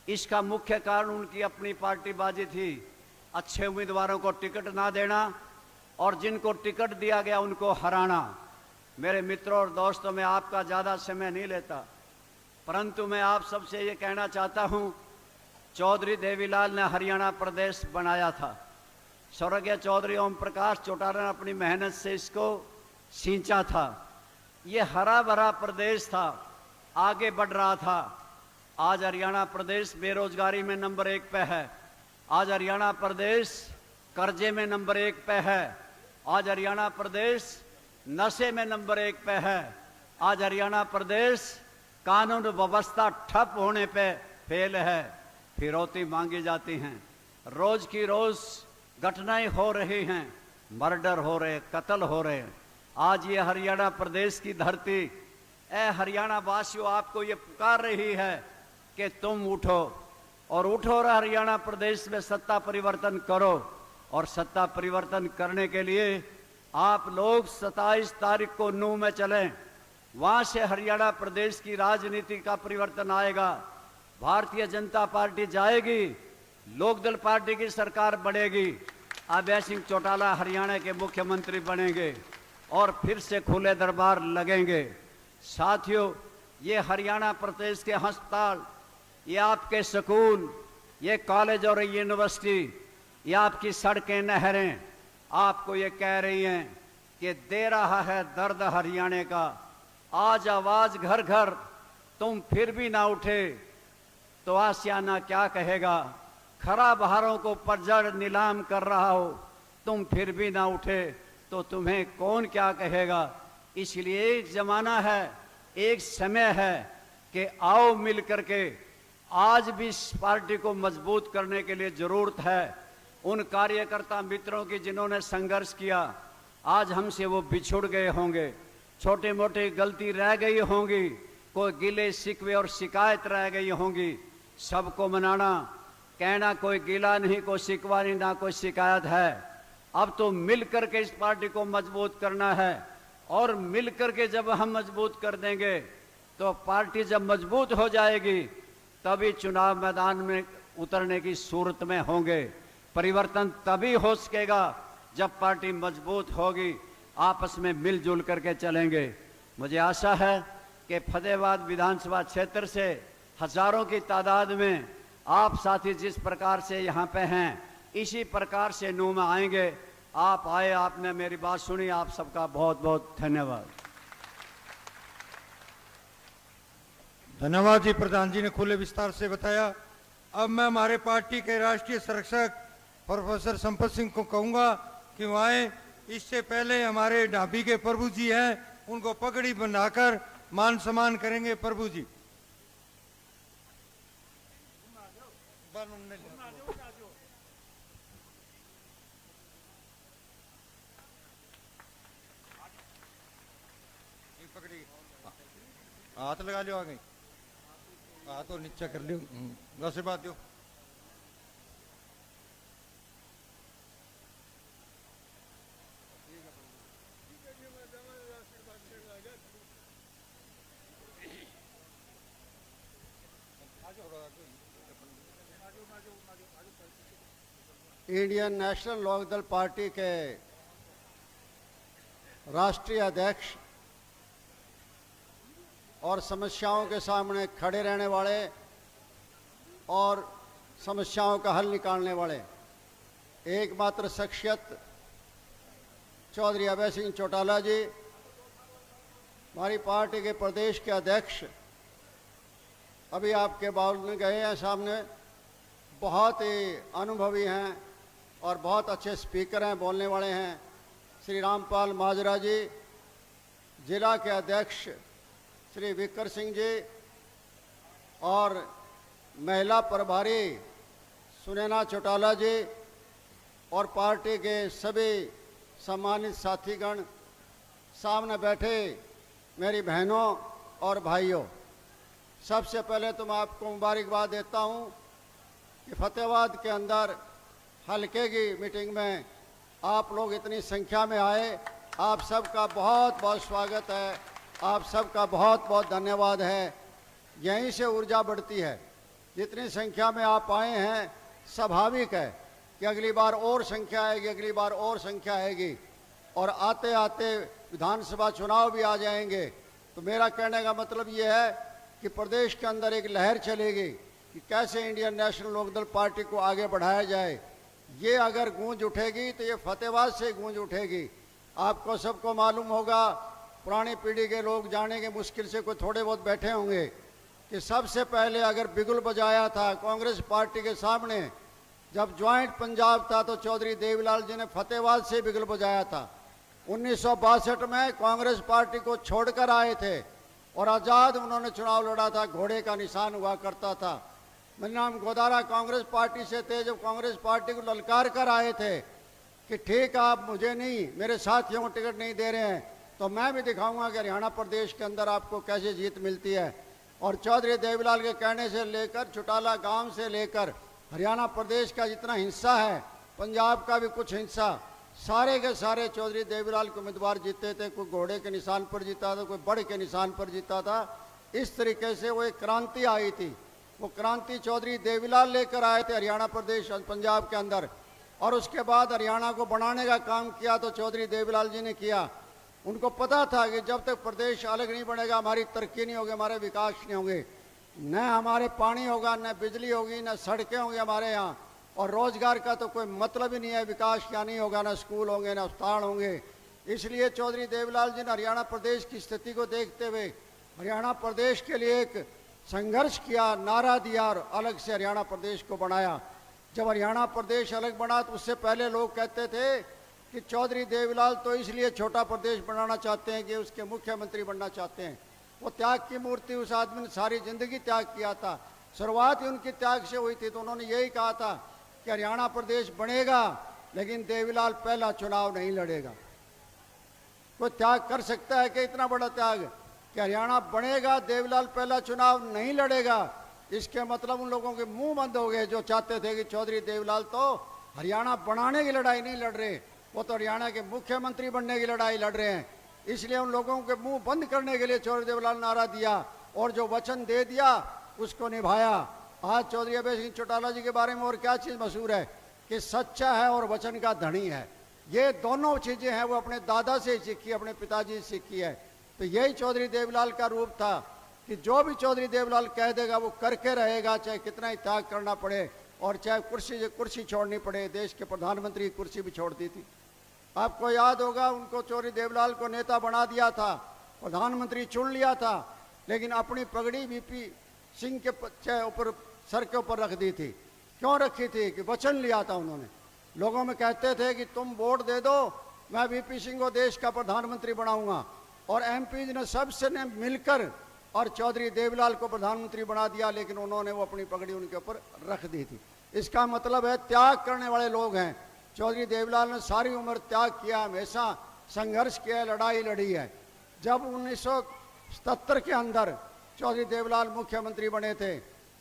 इसका मुख्य कारण उनकी अपनी पार्टीबाजी थी, अच्छे उम्मीदवारों को टिकट ना देना और जिनको टिकट दिया गया उनको हराना। मेरे मित्रों और दोस्तों, मैं आपका ज्यादा समय नहीं लेता, परंतु मैं आप सबसे ये कहना चाहता हूं, चौधरी देवीलाल ने हरियाणा प्रदेश बनाया था। स्वर्गीय चौधरी ओम प्रकाश चौटाला ने अपनी मेहनत से इसको सींचा था। ये हरा भरा प्रदेश था, आगे बढ़ रहा था। आज हरियाणा प्रदेश बेरोजगारी में नंबर 1 पे है। आज हरियाणा प्रदेश कर्जे में नंबर 1 पे है। आज हरियाणा प्रदेश नशे में नंबर 1 पे है। आज हरियाणा प्रदेश कानून व्यवस्था ठप होने पे फेल है। फिरौती मांगी जाती हैं, रोज की रोज घटनाएं हो रही हैं, मर्डर हो रहे, कत्ल हो रहे हैं। आज ये हरियाणा प्रदेश की धरती, ए हरियाणा वासियों, आपको ये पुकार रही है कि तुम उठो और उठो और हरियाणा प्रदेश में सत्ता परिवर्तन करो। और सत्ता परिवर्तन करने के लिए आप लोग 27 तारीख को नूह में चलें। वहां से हरियाणा प्रदेश की राजनीति का परिवर्तन आएगा। भारतीय जनता पार्टी जाएगी, लोकदल पार्टी की सरकार बढ़ेगी, अभय सिंह चौटाला हरियाणा के मुख्यमंत्री बनेंगे और फिर से खुले दरबार लगेंगे। साथियों, ये हरियाणा प्रदेश के अस्पताल, ये आपके स्कूल, ये कॉलेज और यूनिवर्सिटी, ये आपकी सड़कें, नहरें आपको ये कह रही हैं कि दे रहा है दर्द हरियाणा का। आज आवाज घर घर, तुम फिर भी ना उठे तो आसियाना क्या कहेगा। खराब हारों को पतझड़ नीलाम कर रहा हो, तुम फिर भी ना उठे तो तुम्हें कौन क्या कहेगा। इसलिए एक जमाना है, एक समय है कि आओ मिल करके आज भी इस पार्टी को मजबूत करने के लिए जरूरत है। उन कार्यकर्ता मित्रों की जिन्होंने संघर्ष किया, आज हमसे वो बिछुड़ गए होंगे, छोटे मोटे गलती रह गई होंगी, कोई गिले शिकवे और शिकायत रह गई होंगी। सबको मनाना, कहना कोई गिला नहीं, कोई शिकवा नहीं, ना कोई शिकायत है। अब तो मिल करके इस पार्टी को मजबूत करना है और मिल करके जब हम मजबूत कर देंगे तो पार्टी जब मजबूत हो जाएगी तभी चुनाव मैदान में उतरने की सूरत में होंगे। परिवर्तन तभी हो सकेगा जब पार्टी मजबूत होगी, आपस में मिलजुल करके चलेंगे। मुझे आशा है कि फतेहाबाद विधानसभा क्षेत्र से हजारों की तादाद में आप साथी जिस प्रकार से यहाँ पे हैं, इसी प्रकार से नूह में आएंगे। आप आए, आपने मेरी बात सुनी, आप सबका बहुत बहुत धन्यवाद। धन्यवाद जी। प्रधान जी ने खुले विस्तार से बताया। अब मैं हमारे पार्टी के राष्ट्रीय संरक्षक प्रोफेसर संपत सिंह को कहूंगा कि वो आए। इससे पहले हमारे ढाबी के प्रभु जी हैं, उनको पगड़ी बनाकर मान सम्मान करेंगे। प्रभु जी पकड़ी, हाथ लगा लियो, आ गई, हाथ तो नीचा कर लियो, आशीर्वाद दो। इंडियन नेशनल लोकदल पार्टी के राष्ट्रीय अध्यक्ष और समस्याओं के सामने खड़े रहने वाले और समस्याओं का हल निकालने वाले एकमात्र शख्सियत चौधरी अभय सिंह चौटाला जी, हमारी पार्टी के प्रदेश के अध्यक्ष, अभी आपके बाउल में गए हैं सामने, बहुत ही अनुभवी हैं और बहुत अच्छे स्पीकर हैं, बोलने वाले हैं, श्री रामपाल माजरा जी। जिला के अध्यक्ष श्री विकर सिंह जी और महिला प्रभारी सुनैना चौटाला जी और पार्टी के सभी सम्मानित साथीगण, सामने बैठे मेरी बहनों और भाइयों, सबसे पहले तो मैं आपको मुबारकबाद देता हूं कि फतेहाबाद के अंदर हल्के की मीटिंग में आप लोग इतनी संख्या में आए। आप सबका बहुत बहुत स्वागत है, आप सबका बहुत बहुत धन्यवाद है। यहीं से ऊर्जा बढ़ती है। जितनी संख्या में आप आए हैं, स्वाभाविक है कि अगली बार और संख्या आएगी, अगली बार और संख्या आएगी और आते आते विधानसभा चुनाव भी आ जाएंगे। तो मेरा कहने का मतलब ये है कि प्रदेश के अंदर एक लहर चलेगी कि कैसे इंडियन नेशनल लोकदल पार्टी को आगे बढ़ाया जाए। ये अगर गूंज उठेगी तो ये फतेहाबाद से गूंज उठेगी। आपको सबको मालूम होगा, पुरानी पीढ़ी के लोग जानेंगे, मुश्किल से कोई थोड़े बहुत बैठे होंगे, कि सबसे पहले अगर बिगुल बजाया था कांग्रेस पार्टी के सामने, जब ज्वाइंट पंजाब था तो चौधरी देवीलाल जी ने फतेहाबाद से बिगुल बजाया था। 1962 में कांग्रेस पार्टी को छोड़कर आए थे और आजाद उन्होंने चुनाव लड़ा था, घोड़े का निशान हुआ करता था। मेरा नाम गोदारा कांग्रेस पार्टी से थे, जब कांग्रेस पार्टी को ललकार कर आए थे कि ठीक आप मुझे नहीं, मेरे साथियों को टिकट नहीं दे रहे हैं, तो मैं भी दिखाऊंगा कि हरियाणा प्रदेश के अंदर आपको कैसे जीत मिलती है। और चौधरी देवीलाल के कहने से लेकर चौटाला गांव से लेकर हरियाणा प्रदेश का जितना हिस्सा है, पंजाब का भी कुछ हिस्सा, सारे के सारे चौधरी देवीलाल के उम्मीदवार जीते थे। कोई घोड़े के निशान पर जीता था, कोई बड़ के निशान पर जीता था। इस तरीके से वो एक क्रांति आई थी, वो क्रांति चौधरी देवीलाल लेकर आए थे हरियाणा प्रदेश पंजाब के अंदर। और उसके बाद हरियाणा को बनाने का काम किया तो चौधरी देवीलाल जी ने किया। उनको पता था कि जब तक प्रदेश अलग नहीं बनेगा हमारी तरक्की नहीं होगी, हमारे विकास नहीं होंगे, न हमारे पानी होगा, न बिजली होगी, न सड़कें होंगी हमारे यहाँ, और रोजगार का तो कोई मतलब ही नहीं है, विकास क्या नहीं होगा, न स्कूल होंगे, न अस्पताल होंगे। इसलिए चौधरी देवीलाल जी ने हरियाणा प्रदेश की स्थिति को देखते हुए हरियाणा प्रदेश के लिए एक संघर्ष किया, नारा दिया और अलग से हरियाणा प्रदेश को बनाया। जब हरियाणा प्रदेश अलग बना तो उससे पहले लोग कहते थे कि चौधरी देवीलाल तो इसलिए छोटा प्रदेश बनाना चाहते हैं कि उसके मुख्यमंत्री बनना चाहते हैं। वो त्याग की मूर्ति, उस आदमी ने सारी जिंदगी त्याग किया था, शुरुआत ही उनकी त्याग से हुई थी। तो उन्होंने यही कहा था कि हरियाणा प्रदेश बनेगा लेकिन देवीलाल पहला चुनाव नहीं लड़ेगा। कोई त्याग कर सकता है कि इतना बड़ा त्याग कि हरियाणा बनेगा, देवीलाल पहला चुनाव नहीं लड़ेगा? इसके मतलब उन लोगों के मुंह बंद हो गए जो चाहते थे कि चौधरी देवीलाल तो हरियाणा बनाने की लड़ाई नहीं लड़ रहे, वो तो हरियाणा के मुख्यमंत्री बनने की लड़ाई लड़ रहे हैं। इसलिए उन लोगों के मुंह बंद करने के लिए चौधरी देवीलाल नारा दिया और जो वचन दे दिया उसको निभाया। आज चौधरी अभय सिंह चौटाला जी के बारे में और क्या चीज मशहूर है कि सच्चा है और वचन का धनी है। ये दोनों चीजें हैं वो अपने दादा से सीखी, अपने पिताजी से सीखी है। तो यही चौधरी देवीलाल का रूप था कि जो भी चौधरी देवीलाल कह देगा वो करके रहेगा, चाहे कितना ही त्याग करना पड़े और चाहे कुर्सी छोड़नी पड़े। देश के प्रधानमंत्री की कुर्सी भी छोड़ दी थी। आपको याद होगा उनको चौधरी देवीलाल को नेता बना दिया था, प्रधानमंत्री चुन लिया था, लेकिन अपनी पगड़ी वीपी सिंह के ऊपर सर के ऊपर रख दी थी। क्यों रखी थी? कि वचन लिया था उन्होंने। लोगों में कहते थे कि तुम वोट दे दो, मैं वीपी सिंह को देश का प्रधानमंत्री बनाऊंगा, और एमपी ने सबसे ने मिलकर और चौधरी देवीलाल को प्रधानमंत्री बना दिया, लेकिन उन्होंने वो अपनी पगड़ी उनके ऊपर रख दी थी। इसका मतलब है त्याग करने वाले लोग हैं। चौधरी देवीलाल ने सारी उम्र त्याग किया, हमेशा संघर्ष किया, लड़ाई लड़ी है। जब 1977 के अंदर चौधरी देवीलाल मुख्यमंत्री बने थे,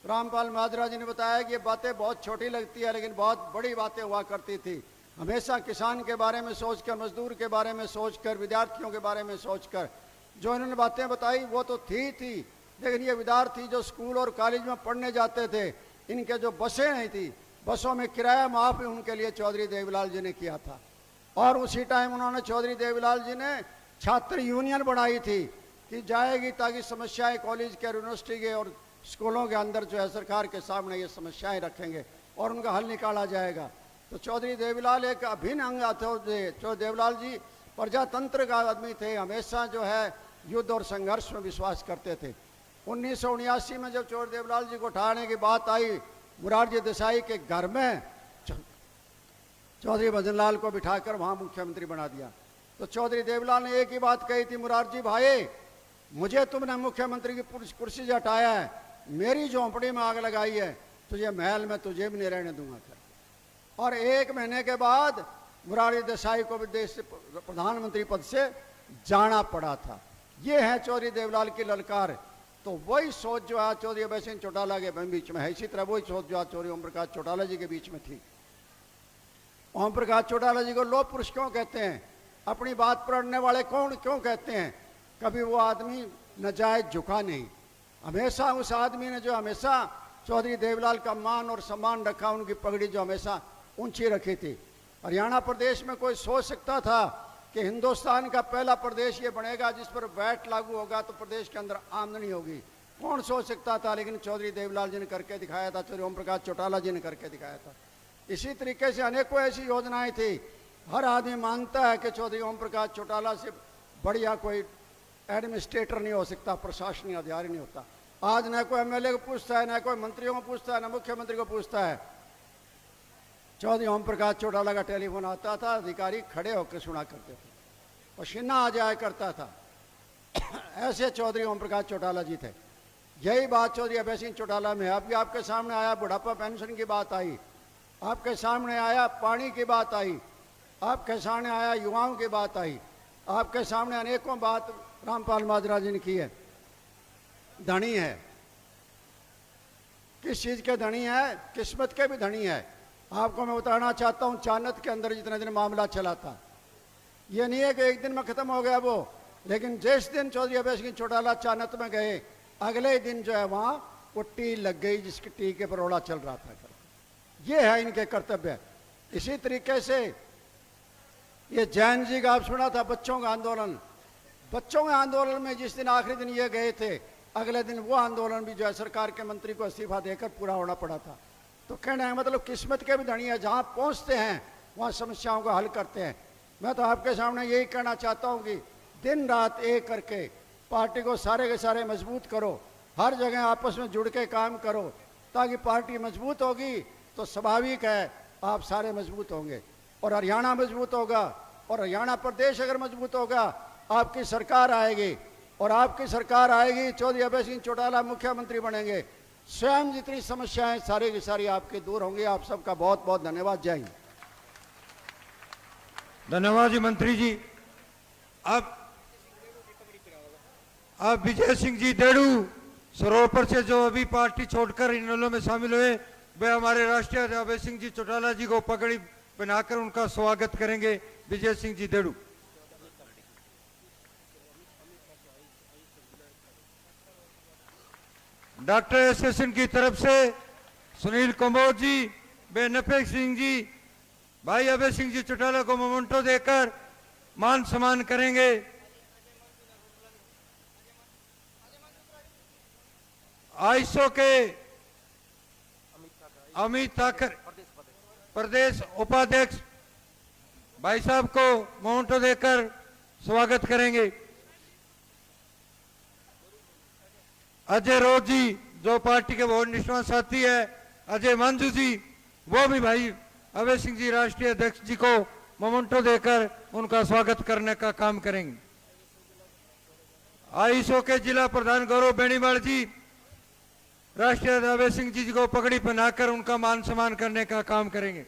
रामपाल माजरा जी ने बताया कि ये बातें बहुत छोटी लगती है लेकिन बहुत बड़ी बातें हुआ करती थी। हमेशा किसान के बारे में सोचकर, मजदूर के बारे में सोचकर, विद्यार्थियों के बारे में सोचकर जो इन्होंने बातें बताई वो तो थी, लेकिन ये विद्यार्थी जो स्कूल और कॉलेज में पढ़ने जाते थे, इनके जो बसें नहीं थी, बसों में किराया माफ ही उनके लिए चौधरी देवीलाल जी ने किया था। और उसी टाइम उन्होंने चौधरी देवीलाल जी ने छात्र यूनियन बनाई थी कि जाएगी ताकि समस्याएं कॉलेज के, यूनिवर्सिटी के और स्कूलों के अंदर जो है सरकार के सामने ये समस्याएं रखेंगे और उनका हल निकाला जाएगा। तो चौधरी देवीलाल एक अभिन्न अंग थे। चौधरी देवीलाल जी प्रजातंत्र का आदमी थे, हमेशा जो है युद्ध और संघर्ष में विश्वास करते थे। 1979 में जब चौधरी देवीलाल जी को उठाने की बात आई, मुरारजी देसाई के घर में चौधरी भजनलाल को बिठाकर वहां मुख्यमंत्री बना दिया। तो चौधरी देवीलाल ने एक ही बात कही थी, मुरारजी भाई मुझे तुमने मुख्यमंत्री की कुर्सी से हटाया है, मेरी झोंपड़ी में आग लगाई है, तुझे महल में तुझे भी नहीं रहने दूंगा। और 1 महीने के बाद मुरारजी देसाई को भी देश से प्रधानमंत्री पद से जाना पड़ा था। ये है चौधरी देवीलाल की ललकार। तो वही सोच जो आज चौधरी अभय सिंह चौटाला के बीच में है, इसी तरह वही सोच जो आज चौधरी ओम प्रकाश चौटाला जी के बीच में थी। ओम प्रकाश चौटाला जी को लोह पुरुष क्यों कहते हैं? अपनी बात पर अड़ने वाले कौन क्यों कहते हैं? कभी वो आदमी नाजायज झुका नहीं। हमेशा उस आदमी ने जो हमेशा चौधरी देवीलाल का मान और सम्मान रखा, उनकी पगड़ी जो हमेशा ऊंची रखी थी। हरियाणा प्रदेश में कोई सोच सकता था कि हिंदुस्तान का पहला प्रदेश ये बनेगा जिस पर वैट लागू होगा तो प्रदेश के अंदर आमदनी होगी? कौन सोच सकता था? लेकिन चौधरी देवीलाल जी ने करके दिखाया था, चौधरी ओम प्रकाश चौटाला जी ने करके दिखाया था। इसी तरीके से अनेकों ऐसी योजनाएं थी हर आदमी मानता है कि चौधरी ओम प्रकाश चौटाला से बढ़िया कोई एडमिनिस्ट्रेटर नहीं हो सकता, प्रशासनिक अधिकारी नहीं होता। आज न कोई एमएलए को पूछता है, न कोई मंत्रियों को पूछता है, न मुख्यमंत्री को पूछता है। चौधरी ओम प्रकाश चौटाला का टेलीफोन आता था, अधिकारी खड़े होकर सुना करते थे, पसीना आ जाया करता था। ऐसे चौधरी ओम प्रकाश चौटाला जी थे। यही बात चौधरी अभय सिंह चौटाला में अभी आपके सामने आया, बुढ़ापा पेंशन की बात आई, आपके सामने आया पानी की बात आई, आपके सामने आया युवाओं की बात आई, आपके सामने अनेकों बात रामपाल माजरा जी ने की है। धनी है, किस चीज के धनी है? किस्मत के भी धनी है। आपको मैं बताना चाहता हूं, चाणत के अंदर जितने दिन मामला चला था, ये नहीं है कि एक दिन में खत्म हो गया वो, लेकिन जिस दिन चौधरी अभय सिंह चौटाला चाणत में गए, अगले दिन जो है वहां वो टी लग गई, जिसकी टी के परोड़ा चल रहा था। ये है इनके कर्तव्य। इसी तरीके से ये जैन जी का आप सुना था, बच्चों का आंदोलन। बच्चों के आंदोलन में जिस दिन आखिरी दिन ये गए थे, अगले दिन वो आंदोलन भी जो है सरकार के मंत्री को इस्तीफा देकर पूरा होना पड़ा था। तो कहना है मतलब किस्मत के भी धनी है, जहां पहुंचते हैं वहां समस्याओं को हल करते हैं। मैं तो आपके सामने यही कहना चाहता हूं कि दिन रात एक करके पार्टी को सारे के सारे मजबूत करो, हर जगह आपस में जुड़ के काम करो, ताकि पार्टी मजबूत होगी तो स्वाभाविक है आप सारे मजबूत होंगे, और हरियाणा मजबूत होगा, और हरियाणा प्रदेश अगर मजबूत होगा आपकी सरकार आएगी, और आपकी सरकार आएगी, चौधरी अभय सिंह चौटाला मुख्यमंत्री बनेंगे, स्वयं जितनी समस्याएं सारी की सारी आपके दूर होंगी। आप सबका बहुत बहुत धन्यवाद। जय हिंद। धन्यवाद जी मंत्री जी। अब विजय सिंह जी देड़ू सरोवर से जो अभी पार्टी छोड़कर इनेलो में शामिल हुए, वे हमारे राष्ट्रीय अध्यक्ष अभय सिंह जी चौटाला जी को पगड़ी पहनाकर उनका स्वागत करेंगे। विजय सिंह जी देड़ू। डॉक्टर एसोसिएशन की तरफ से सुनील कंबोज जी, वे नफेक सिंह जी, भाई अभय सिंह जी चौटाला को मोमेंटो देकर मान सम्मान करेंगे। आईसो के अमित ताकर प्रदेश उपाध्यक्ष भाई साहब को मोमेंटो देकर स्वागत करेंगे। अजय रोज जी जो पार्टी के बहुत निष्ठावान साथी है, अजय मंजू जी, वो भी भाई अभय सिंह जी राष्ट्रीय अध्यक्ष जी को मोमेंटो देकर उनका स्वागत करने का काम करेंगे। आईसो के जिला प्रधान गौरव बेनीवाल जी राष्ट्रीय अध्यक्ष अभय सिंह जी को पगड़ी पहनाकर उनका मान सम्मान करने का काम करेंगे।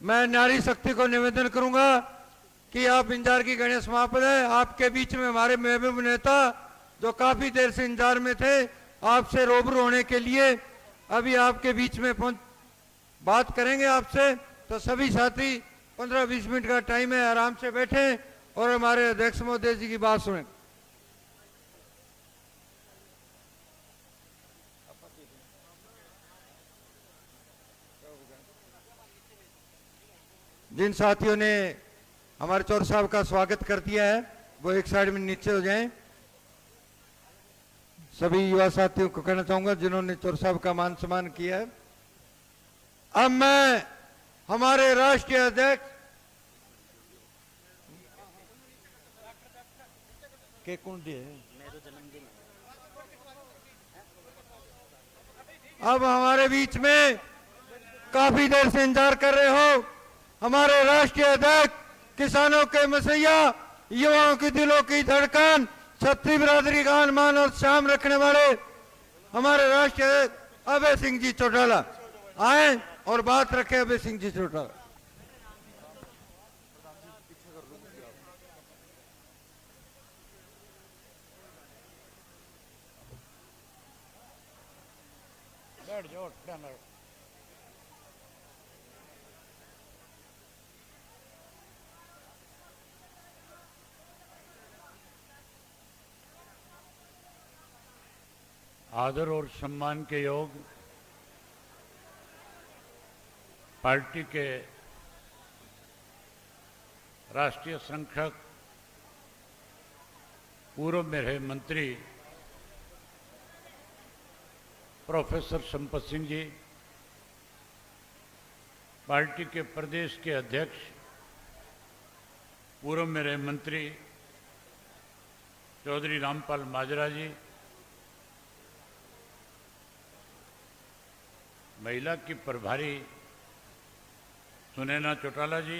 मैं नारी शक्ति को निवेदन करूंगा कि आप इंतजार की घड़ियां समाप्त है। आपके बीच में हमारे महबूब नेता जो काफी देर से इंतजार में थे, आपसे रूबरू होने के लिए अभी आपके बीच में बात करेंगे आपसे। तो सभी साथी 15-20 मिनट का टाइम है, आराम से बैठें और हमारे अध्यक्ष महोदय जी की बात सुनें। जिन साथियों ने हमारे चौर साहब का स्वागत कर दिया है वो एक साइड में नीचे हो जाएं। सभी युवा साथियों को कहना चाहूंगा जिन्होंने चौर साहब का मान सम्मान किया है। अब मैं हमारे राष्ट्रीय अध्यक्ष के अब हमारे बीच में काफी देर से इंतजार कर रहे हो हमारे राष्ट्रीय अध्यक्ष, किसानों के मसैया, युवाओं की दिलों की धड़कन, छत्री बिरादरी का मान और शाम रखने वाले हमारे राष्ट्रीय अध्यक्ष अभय सिंह जी चौटाला आए और बात रखे। अभय सिंह जी चौटाला। बैठ जाओ। आदर और सम्मान के योग पार्टी के राष्ट्रीय संगठक, पूर्व में रहे मंत्री प्रोफेसर संपत सिंह जी, पार्टी के प्रदेश के अध्यक्ष, पूर्व में रहे मंत्री चौधरी रामपाल माजरा जी, महिला की प्रभारी सुनैना चौटाला जी,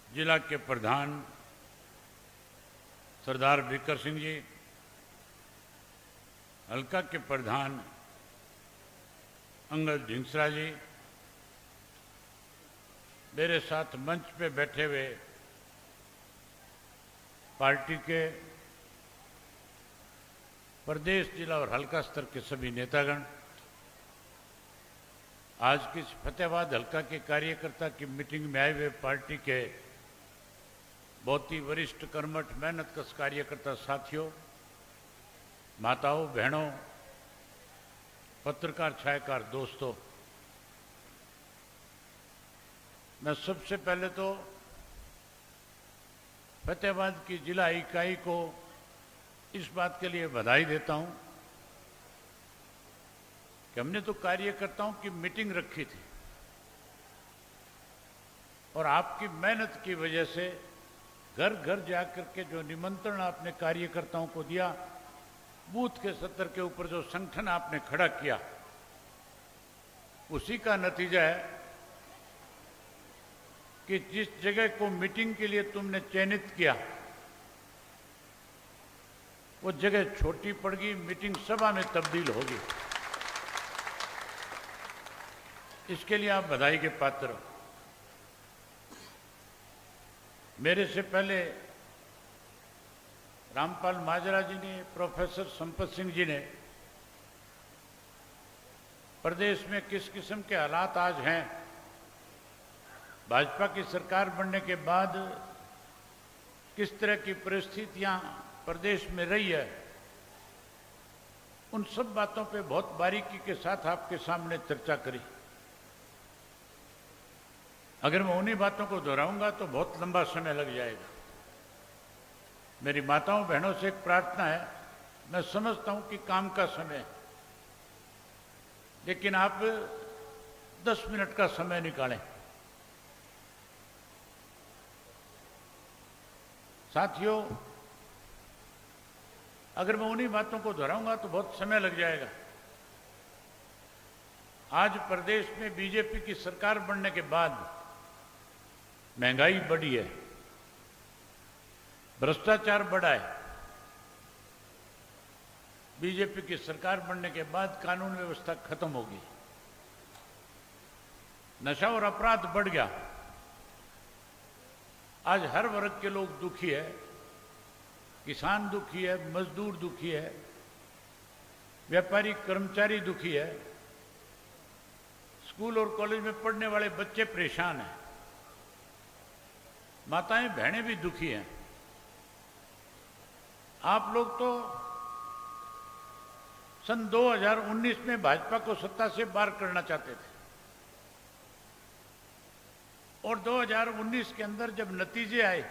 जिला के प्रधान सरदार बिकर सिंह जी, हल्का के प्रधान अंगद ढिंगसरा जी, मेरे साथ मंच पे बैठे हुए पार्टी के प्रदेश, जिला और हल्का स्तर के सभी नेतागण, आज की इस फतेहाबाद हल्का के कार्यकर्ता की मीटिंग में आए हुए पार्टी के बहुत ही वरिष्ठ, कर्मठ, मेहनतकश कार्यकर्ता साथियों, माताओं, बहनों, पत्रकार, छायाकार दोस्तों, मैं सबसे पहले तो फतेहाबाद की जिला इकाई को इस बात के लिए बधाई देता हूं कि हमने तो कार्यकर्ताओं की मीटिंग रखी थी और आपकी मेहनत की वजह से घर घर जाकर के जो निमंत्रण आपने कार्यकर्ताओं को दिया, बूथ के स्तर के ऊपर जो संगठन आपने खड़ा किया, उसी का नतीजा है कि जिस जगह को मीटिंग के लिए तुमने चयनित किया वो जगह छोटी पड़ गई, मीटिंग सभा में तब्दील होगी। इसके लिए आप बधाई के पात्र हो। मेरे से पहले रामपाल माजरा जी ने, प्रोफेसर संपत सिंह जी ने प्रदेश में किस किस्म के हालात आज हैं, भाजपा की सरकार बनने के बाद किस तरह की परिस्थितियां प्रदेश में रही है, उन सब बातों पे बहुत बारीकी के साथ आपके सामने चर्चा करी। अगर मैं उन्हीं बातों को दोहराऊंगा तो बहुत लंबा समय लग जाएगा। मेरी माताओं बहनों से एक प्रार्थना है, मैं समझता हूं कि काम का समय है, लेकिन आप 10 मिनट का समय निकालें। साथियों, अगर मैं उन्हीं बातों को दोहराऊंगा तो बहुत समय लग जाएगा। आज प्रदेश में बीजेपी की सरकार बनने के बाद महंगाई बढ़ी है, भ्रष्टाचार बढ़ा है। बीजेपी की सरकार बनने के बाद कानून व्यवस्था खत्म होगी, नशा और अपराध बढ़ गया। आज हर वर्ग के लोग दुखी है, किसान दुखी है, मजदूर दुखी है, व्यापारी कर्मचारी दुखी है, स्कूल और कॉलेज में पढ़ने वाले बच्चे परेशान हैं, माताएं बहनें भी दुखी हैं। आप लोग तो सन 2019 में भाजपा को सत्ता से बाहर करना चाहते थे और 2019 के अंदर जब नतीजे आए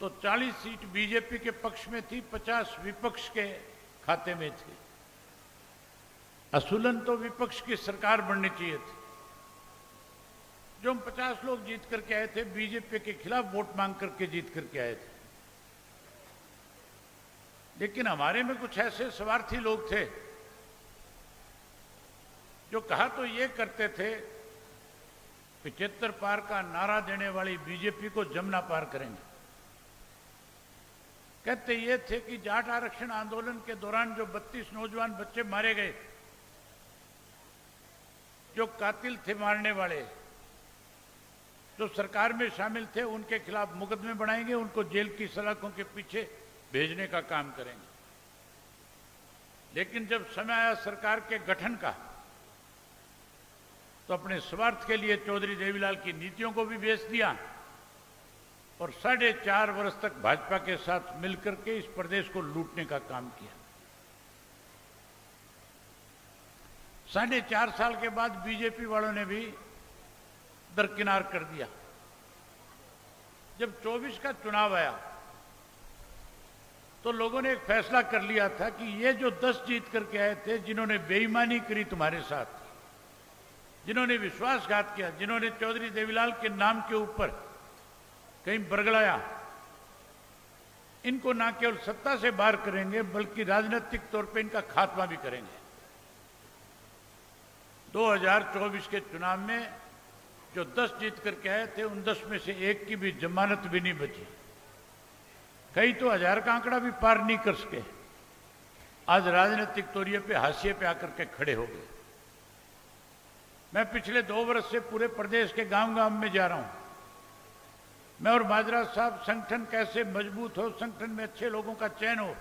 तो 40 सीट बीजेपी के पक्ष में थी, 50 विपक्ष के खाते में थी। असूलन तो विपक्ष की सरकार बननी चाहिए थी। जो हम 50 लोग जीत करके आए थे, बीजेपी के खिलाफ वोट मांग करके जीत करके आए थे, लेकिन हमारे में कुछ ऐसे स्वार्थी लोग थे जो कहा तो ये करते थे 75 पार का नारा देने वाली बीजेपी को जमुना पार करेंगे। कहते ये थे कि जाट आरक्षण आंदोलन के दौरान जो 32 नौजवान बच्चे मारे गए, जो कातिल थे मारने वाले, जो सरकार में शामिल थे, उनके खिलाफ मुकदमे बनाएंगे, उनको जेल की सलाखों के पीछे भेजने का काम करेंगे। लेकिन जब समय आया सरकार के गठन का तो अपने स्वार्थ के लिए चौधरी देवीलाल की नीतियों को भी बेच दिया और 4.5 वर्ष तक भाजपा के साथ मिलकर के इस प्रदेश को लूटने का काम किया। 4.5 साल के बाद बीजेपी वालों ने भी दरकिनार कर दिया। जब 24 का चुनाव आया तो लोगों ने एक फैसला कर लिया था कि ये जो 10 जीत करके आए थे, जिन्होंने बेईमानी करी तुम्हारे साथ, जिन्होंने विश्वासघात किया, जिन्होंने चौधरी देवीलाल के नाम के ऊपर कहीं बरगलाया, इनको ना केवल सत्ता से बाहर करेंगे बल्कि राजनीतिक तौर पे इनका खात्मा भी करेंगे। 2024 के चुनाव में जो 10 जीत करके आए थे, उन 10 में से एक की भी जमानत भी नहीं बची। कई तो 1000 का आंकड़ा भी पार नहीं कर सके, आज राजनीतिक तौरिए पे हाशिए पे आकर के खड़े हो गए। मैं पिछले 2 वर्ष से पूरे प्रदेश के गांव गांव में जा रहा हूं। मैं और माजरा साहब संगठन कैसे मजबूत हो, संगठन में अच्छे लोगों का चयन हो,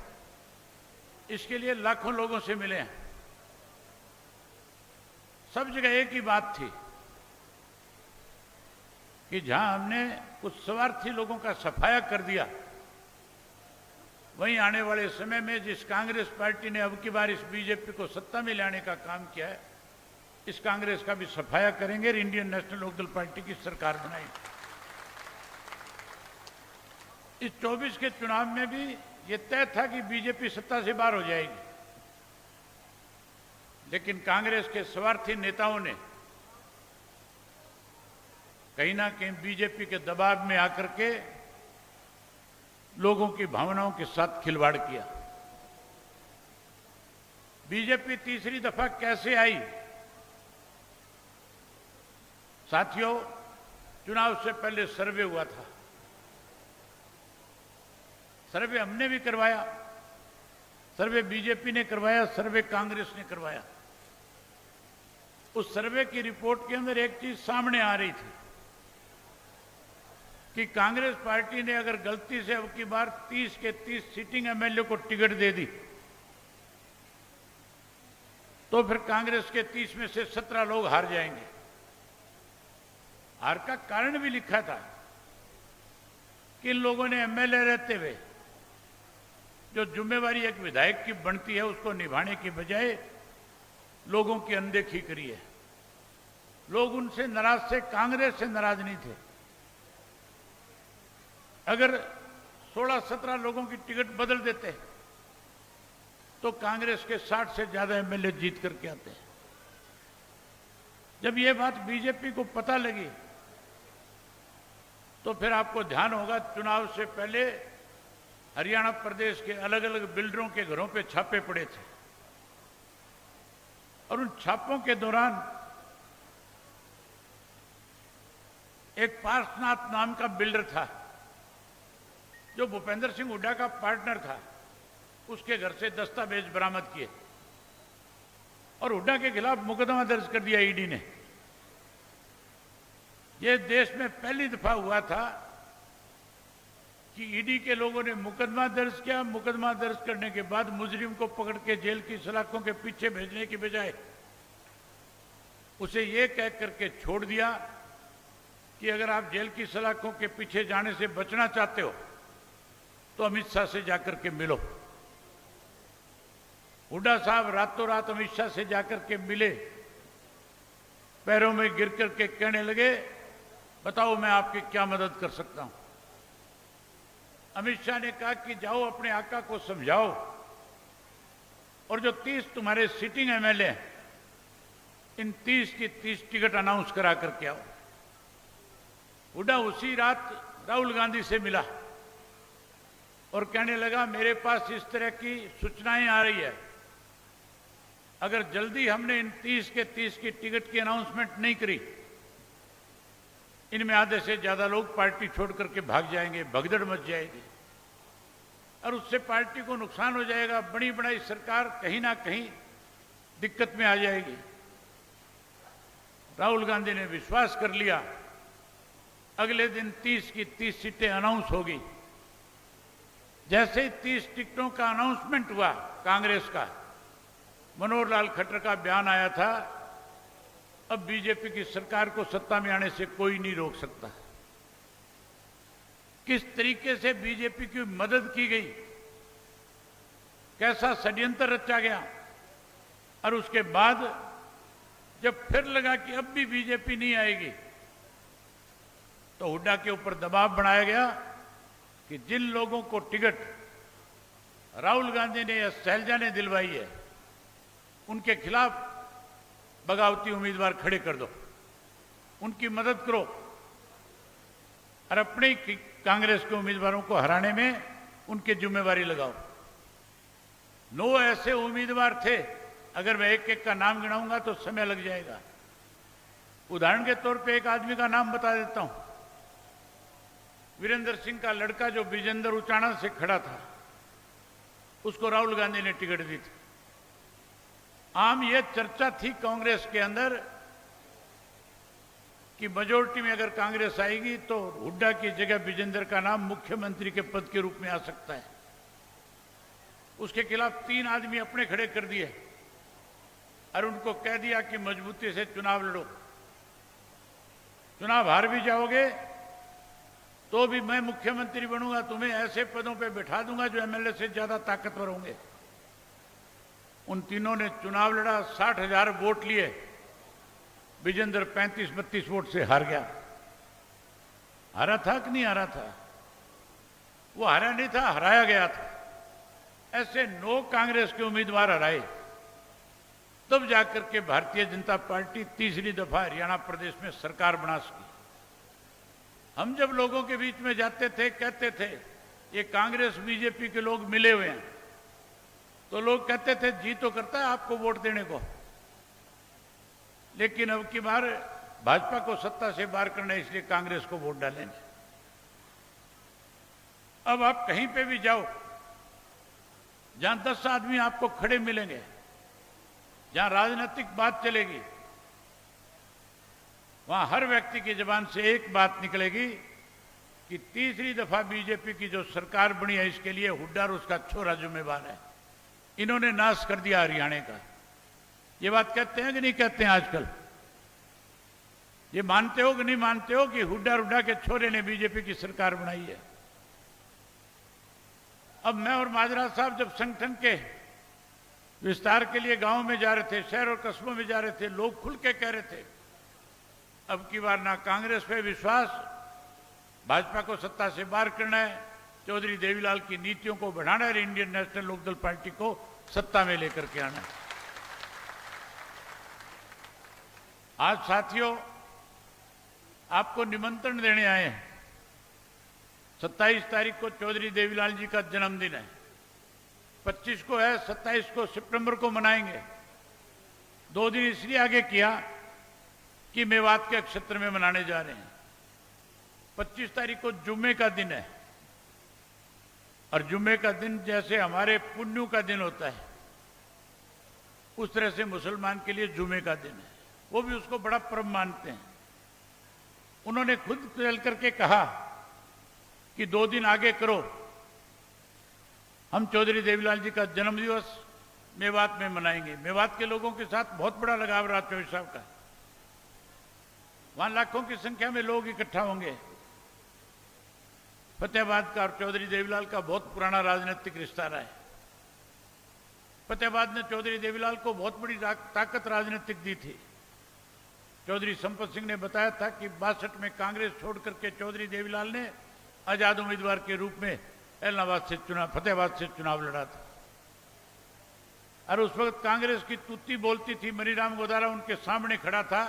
इसके लिए लाखों लोगों से मिले हैं। सब जगह एक ही बात थी कि जहां हमने कुछ स्वार्थी लोगों का सफाया कर दिया, वहीं आने वाले समय में जिस कांग्रेस पार्टी ने अब की बार इस बीजेपी को सत्ता में लाने का काम किया है, इस कांग्रेस का भी सफाया करेंगे और इंडियन नेशनल लोकदल पार्टी की सरकार बनाएंगे। इस 24 के चुनाव में भी यह तय था कि बीजेपी सत्ता से बाहर हो जाएगी, लेकिन कांग्रेस के स्वार्थी नेताओं ने कहीं ना कहीं बीजेपी के दबाव में आकर के लोगों की भावनाओं के साथ खिलवाड़ किया। बीजेपी तीसरी दफा कैसे आई? साथियों, चुनाव से पहले सर्वे हुआ था। सर्वे हमने भी करवाया, सर्वे बीजेपी ने करवाया, सर्वे कांग्रेस ने करवाया। उस सर्वे की रिपोर्ट के अंदर एक चीज सामने आ रही थी कि कांग्रेस पार्टी ने अगर गलती से अब की बार 30 के 30 सिटिंग एमएलए को टिकट दे दी तो फिर कांग्रेस के 30 में से 17 लोग हार जाएंगे। हार का कारण भी लिखा था कि इन लोगों ने एमएलए रहते हुए जो जिम्मेवारी एक विधायक की बनती है उसको निभाने की बजाय लोगों की अनदेखी करी है। लोग उनसे नाराज थे, कांग्रेस से नाराज नहीं थे। अगर 16-17 लोगों की टिकट बदल देते तो कांग्रेस के 60 से ज्यादा एमएलए जीत करके आते हैं। जब ये बात बीजेपी को पता लगी तो फिर आपको ध्यान होगा, चुनाव से पहले हरियाणा प्रदेश के अलग अलग बिल्डरों के घरों पे छापे पड़े थे और उन छापों के दौरान एक पार्शनाथ नाम का बिल्डर था जो भूपेंद्र सिंह हुड्डा का पार्टनर था। उसके घर से दस्तावेज बरामद किए और हुड्डा के खिलाफ मुकदमा दर्ज कर दिया ईडी ने। यह देश में पहली दफा हुआ था कि ईडी के लोगों ने मुकदमा दर्ज किया। मुकदमा दर्ज करने के बाद मुजरिम को पकड़ के जेल की सलाखों के पीछे भेजने की बजाय उसे यह कह करके छोड़ दिया कि अगर आप जेल की सलाखों के पीछे जाने से बचना चाहते हो तो अमित शाह से जाकर के मिलो। हुड्डा साहब रातों रात अमित शाह से जाकर के मिले, पैरों में गिर करके कहने लगे, बताओ मैं आपकी क्या मदद कर सकता हूं। अमित शाह ने कहा कि जाओ अपने आका को समझाओ और जो 30 तुम्हारे सिटिंग एमएलए हैं, इन 30 की 30 टिकट अनाउंस करा करके आओ। हुड्डा उसी रात राहुल गांधी से मिला और कहने लगा, मेरे पास इस तरह की सूचनाएं आ रही है, अगर जल्दी हमने इन 30 के 30 की टिकट की अनाउंसमेंट नहीं करी, इनमें आधे से ज्यादा लोग पार्टी छोड़ करके भाग जाएंगे, भगदड़ मच जाएगी और उससे पार्टी को नुकसान हो जाएगा। बड़ी बनाई सरकार कहीं ना कहीं दिक्कत में आ जाएगी। राहुल गांधी ने विश्वास कर लिया। अगले दिन 30 की 30 सीटें अनाउंस होगी। जैसे ही 30 टिकटों का अनाउंसमेंट हुआ कांग्रेस का, मनोहर लाल खट्टर का बयान आया था, अब बीजेपी की सरकार को सत्ता में आने से कोई नहीं रोक सकता। किस तरीके से बीजेपी की मदद की गई, कैसा षड्यंत्र रचा गया और उसके बाद जब फिर लगा कि अब भी बीजेपी नहीं आएगी तो हुड्डा के ऊपर दबाव बनाया गया कि जिन लोगों को टिकट राहुल गांधी ने या शैलजा ने दिलवाई है, उनके खिलाफ बगावती उम्मीदवार खड़े कर दो, उनकी मदद करो और अपने कांग्रेस के उम्मीदवारों को हराने में उनकी जिम्मेवारी लगाओ। 9 ऐसे उम्मीदवार थे, अगर मैं एक एक का नाम गिनाऊंगा तो समय लग जाएगा। उदाहरण के तौर पे एक आदमी का नाम बता देता हूं। वीरेंद्र सिंह का लड़का जो विजेंद्र उचाणा से खड़ा था, उसको राहुल गांधी ने टिकट दी थी। आम यह चर्चा थी कांग्रेस के अंदर कि मेजोरिटी में अगर कांग्रेस आएगी तो हुड्डा की जगह विजेंद्र का नाम मुख्यमंत्री के पद के रूप में आ सकता है। उसके खिलाफ 3 आदमी अपने खड़े कर दिए और उनको कह दिया कि मजबूती से चुनाव लड़ो, चुनाव हार भी जाओगे तो भी मैं मुख्यमंत्री बनूंगा, तुम्हें ऐसे पदों पे बिठा दूंगा जो एमएलए से ज्यादा ताकतवर होंगे। उन तीनों ने चुनाव लड़ा, 60,000 वोट लिए, विजेंद्र 35-32 वोट से हार गया। हारा था कि नहीं हारा था? वो हारा नहीं था, हराया गया था। ऐसे 9 कांग्रेस के उम्मीदवार हराए, तब जाकर के भारतीय जनता पार्टी तीसरी दफा हरियाणा प्रदेश में सरकार बना सकी। हम जब लोगों के बीच में जाते थे, कहते थे ये कांग्रेस बीजेपी के लोग मिले हुए हैं, तो लोग कहते थे जी तो करता है आपको वोट देने को, लेकिन अब की बार भाजपा को सत्ता से बाहर करना है, इसलिए कांग्रेस को वोट डालेंगे। अब आप कहीं पे भी जाओ, जहां 10 आदमी आपको खड़े मिलेंगे, जहां राजनीतिक बात चलेगी, वहां हर व्यक्ति की जुबान से एक बात निकलेगी कि तीसरी दफा बीजेपी की जो सरकार बनी है, इसके लिए हुड्डा और उसका छोरा जिम्मेवार है। इन्होंने नाश कर दिया हरियाणा का। ये बात कहते हैं कि नहीं कहते हैं आजकल? ये मानते हो कि नहीं मानते हो कि हुड्डा के छोरे ने बीजेपी की सरकार बनाई है? अब मैं और माजरा साहब जब संगठन के विस्तार के लिए गांव में जा रहे थे, शहर और कस्बों में जा रहे थे, लोग खुल के कह रहे थे अब की बार ना कांग्रेस पे विश्वास, भाजपा को सत्ता से बाहर करना है, चौधरी देवीलाल की नीतियों को बढ़ाना है, इंडियन नेशनल लोकदल पार्टी को सत्ता में लेकर के आना है। आज साथियों आपको निमंत्रण देने आए हैं। 27 तारीख को चौधरी देवीलाल जी का जन्मदिन है, 25 को है, 27 को सितंबर को मनाएंगे। 2 दिन इसलिए आगे किया कि मेवात के क्षेत्र में मनाने जा रहे हैं। 25 तारीख को जुम्मे का दिन है, और जुम्मे का दिन जैसे हमारे पुण्यों का दिन होता है, उस तरह से मुसलमान के लिए जुम्मे का दिन है, वो भी उसको बड़ा पर्व मानते हैं। उन्होंने खुद चल करके कहा कि 2 दिन आगे करो, हम चौधरी देवीलाल जी का जन्मदिवस मेवात में मनाएंगे। मेवात के लोगों के साथ बहुत बड़ा लगाव रहा चौधरी साहब का, वहां लाखों की संख्या में लोग इकट्ठा होंगे। फतेहाबाद का और चौधरी देवीलाल का बहुत पुराना राजनीतिक रिश्ता रहा है। फतेहाबाद ने चौधरी देवीलाल को बहुत बड़ी ताकत राजनीतिक दी थी। चौधरी संपत सिंह ने बताया था कि 62 में कांग्रेस छोड़ करके चौधरी देवीलाल ने आजाद उम्मीदवार के रूप में फतेहाबाद से चुनाव लड़ा था, और उस वक्त कांग्रेस की तुत्ती बोलती थी। मनीराम गोदारा उनके सामने खड़ा था,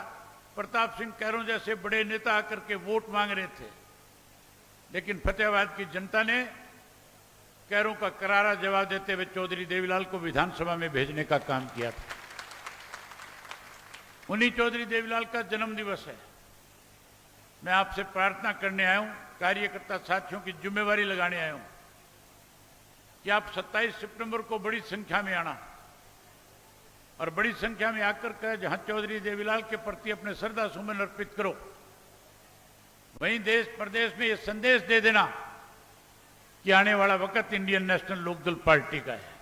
प्रताप सिंह कैरों जैसे बड़े नेता आकर के वोट मांग रहे थे, लेकिन फतेहाबाद की जनता ने कैरों का करारा जवाब देते हुए चौधरी देवीलाल को विधानसभा में भेजने का काम किया था। उन्हीं चौधरी देवीलाल का जन्म दिवस है। मैं आपसे प्रार्थना करने आया हूं, कार्यकर्ता साथियों की जिम्मेवारी लगाने आया हूं कि आप 27 सितंबर को बड़ी संख्या में आना, और बड़ी संख्या में आकर के जहां चौधरी देवीलाल के प्रति अपने श्रद्धा सुमन अर्पित करो, वहीं देश प्रदेश में ये संदेश दे देना कि आने वाला वक्त इंडियन नेशनल लोकदल पार्टी का है।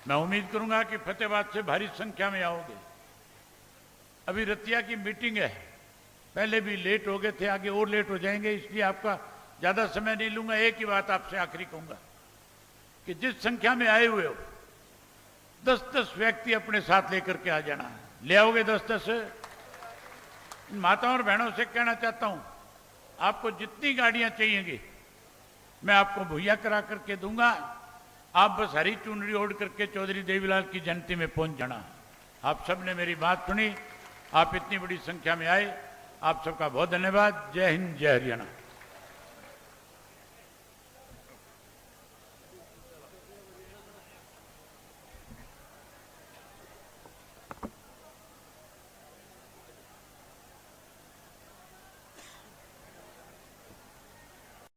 मैं उम्मीद करूंगा कि फतेहाबाद से भारी संख्या में आओगे। अभी रतिया की मीटिंग है, पहले भी लेट हो गए थे, आगे और लेट हो जाएंगे, इसलिए आपका ज्यादा समय नहीं लूंगा। एक ही बात आपसे आखिरी कहूंगा कि जिस संख्या में आए हुए हो, 10-10 व्यक्ति अपने साथ लेकर के आ जाना। ले आओगे 10-10? इन माताओं और बहनों से कहना चाहता हूं, आपको जितनी गाड़ियां चाहिएगी मैं आपको मुहैया करा करके दूंगा। आप बस हरी चुनरी ओढ़ करके चौधरी देवीलाल की जयंती में पहुंच जाना। आप सब ने मेरी बात सुनी, आप इतनी बड़ी संख्या में आए, आप सबका बहुत धन्यवाद। जय हिंद, जय हरियाणा।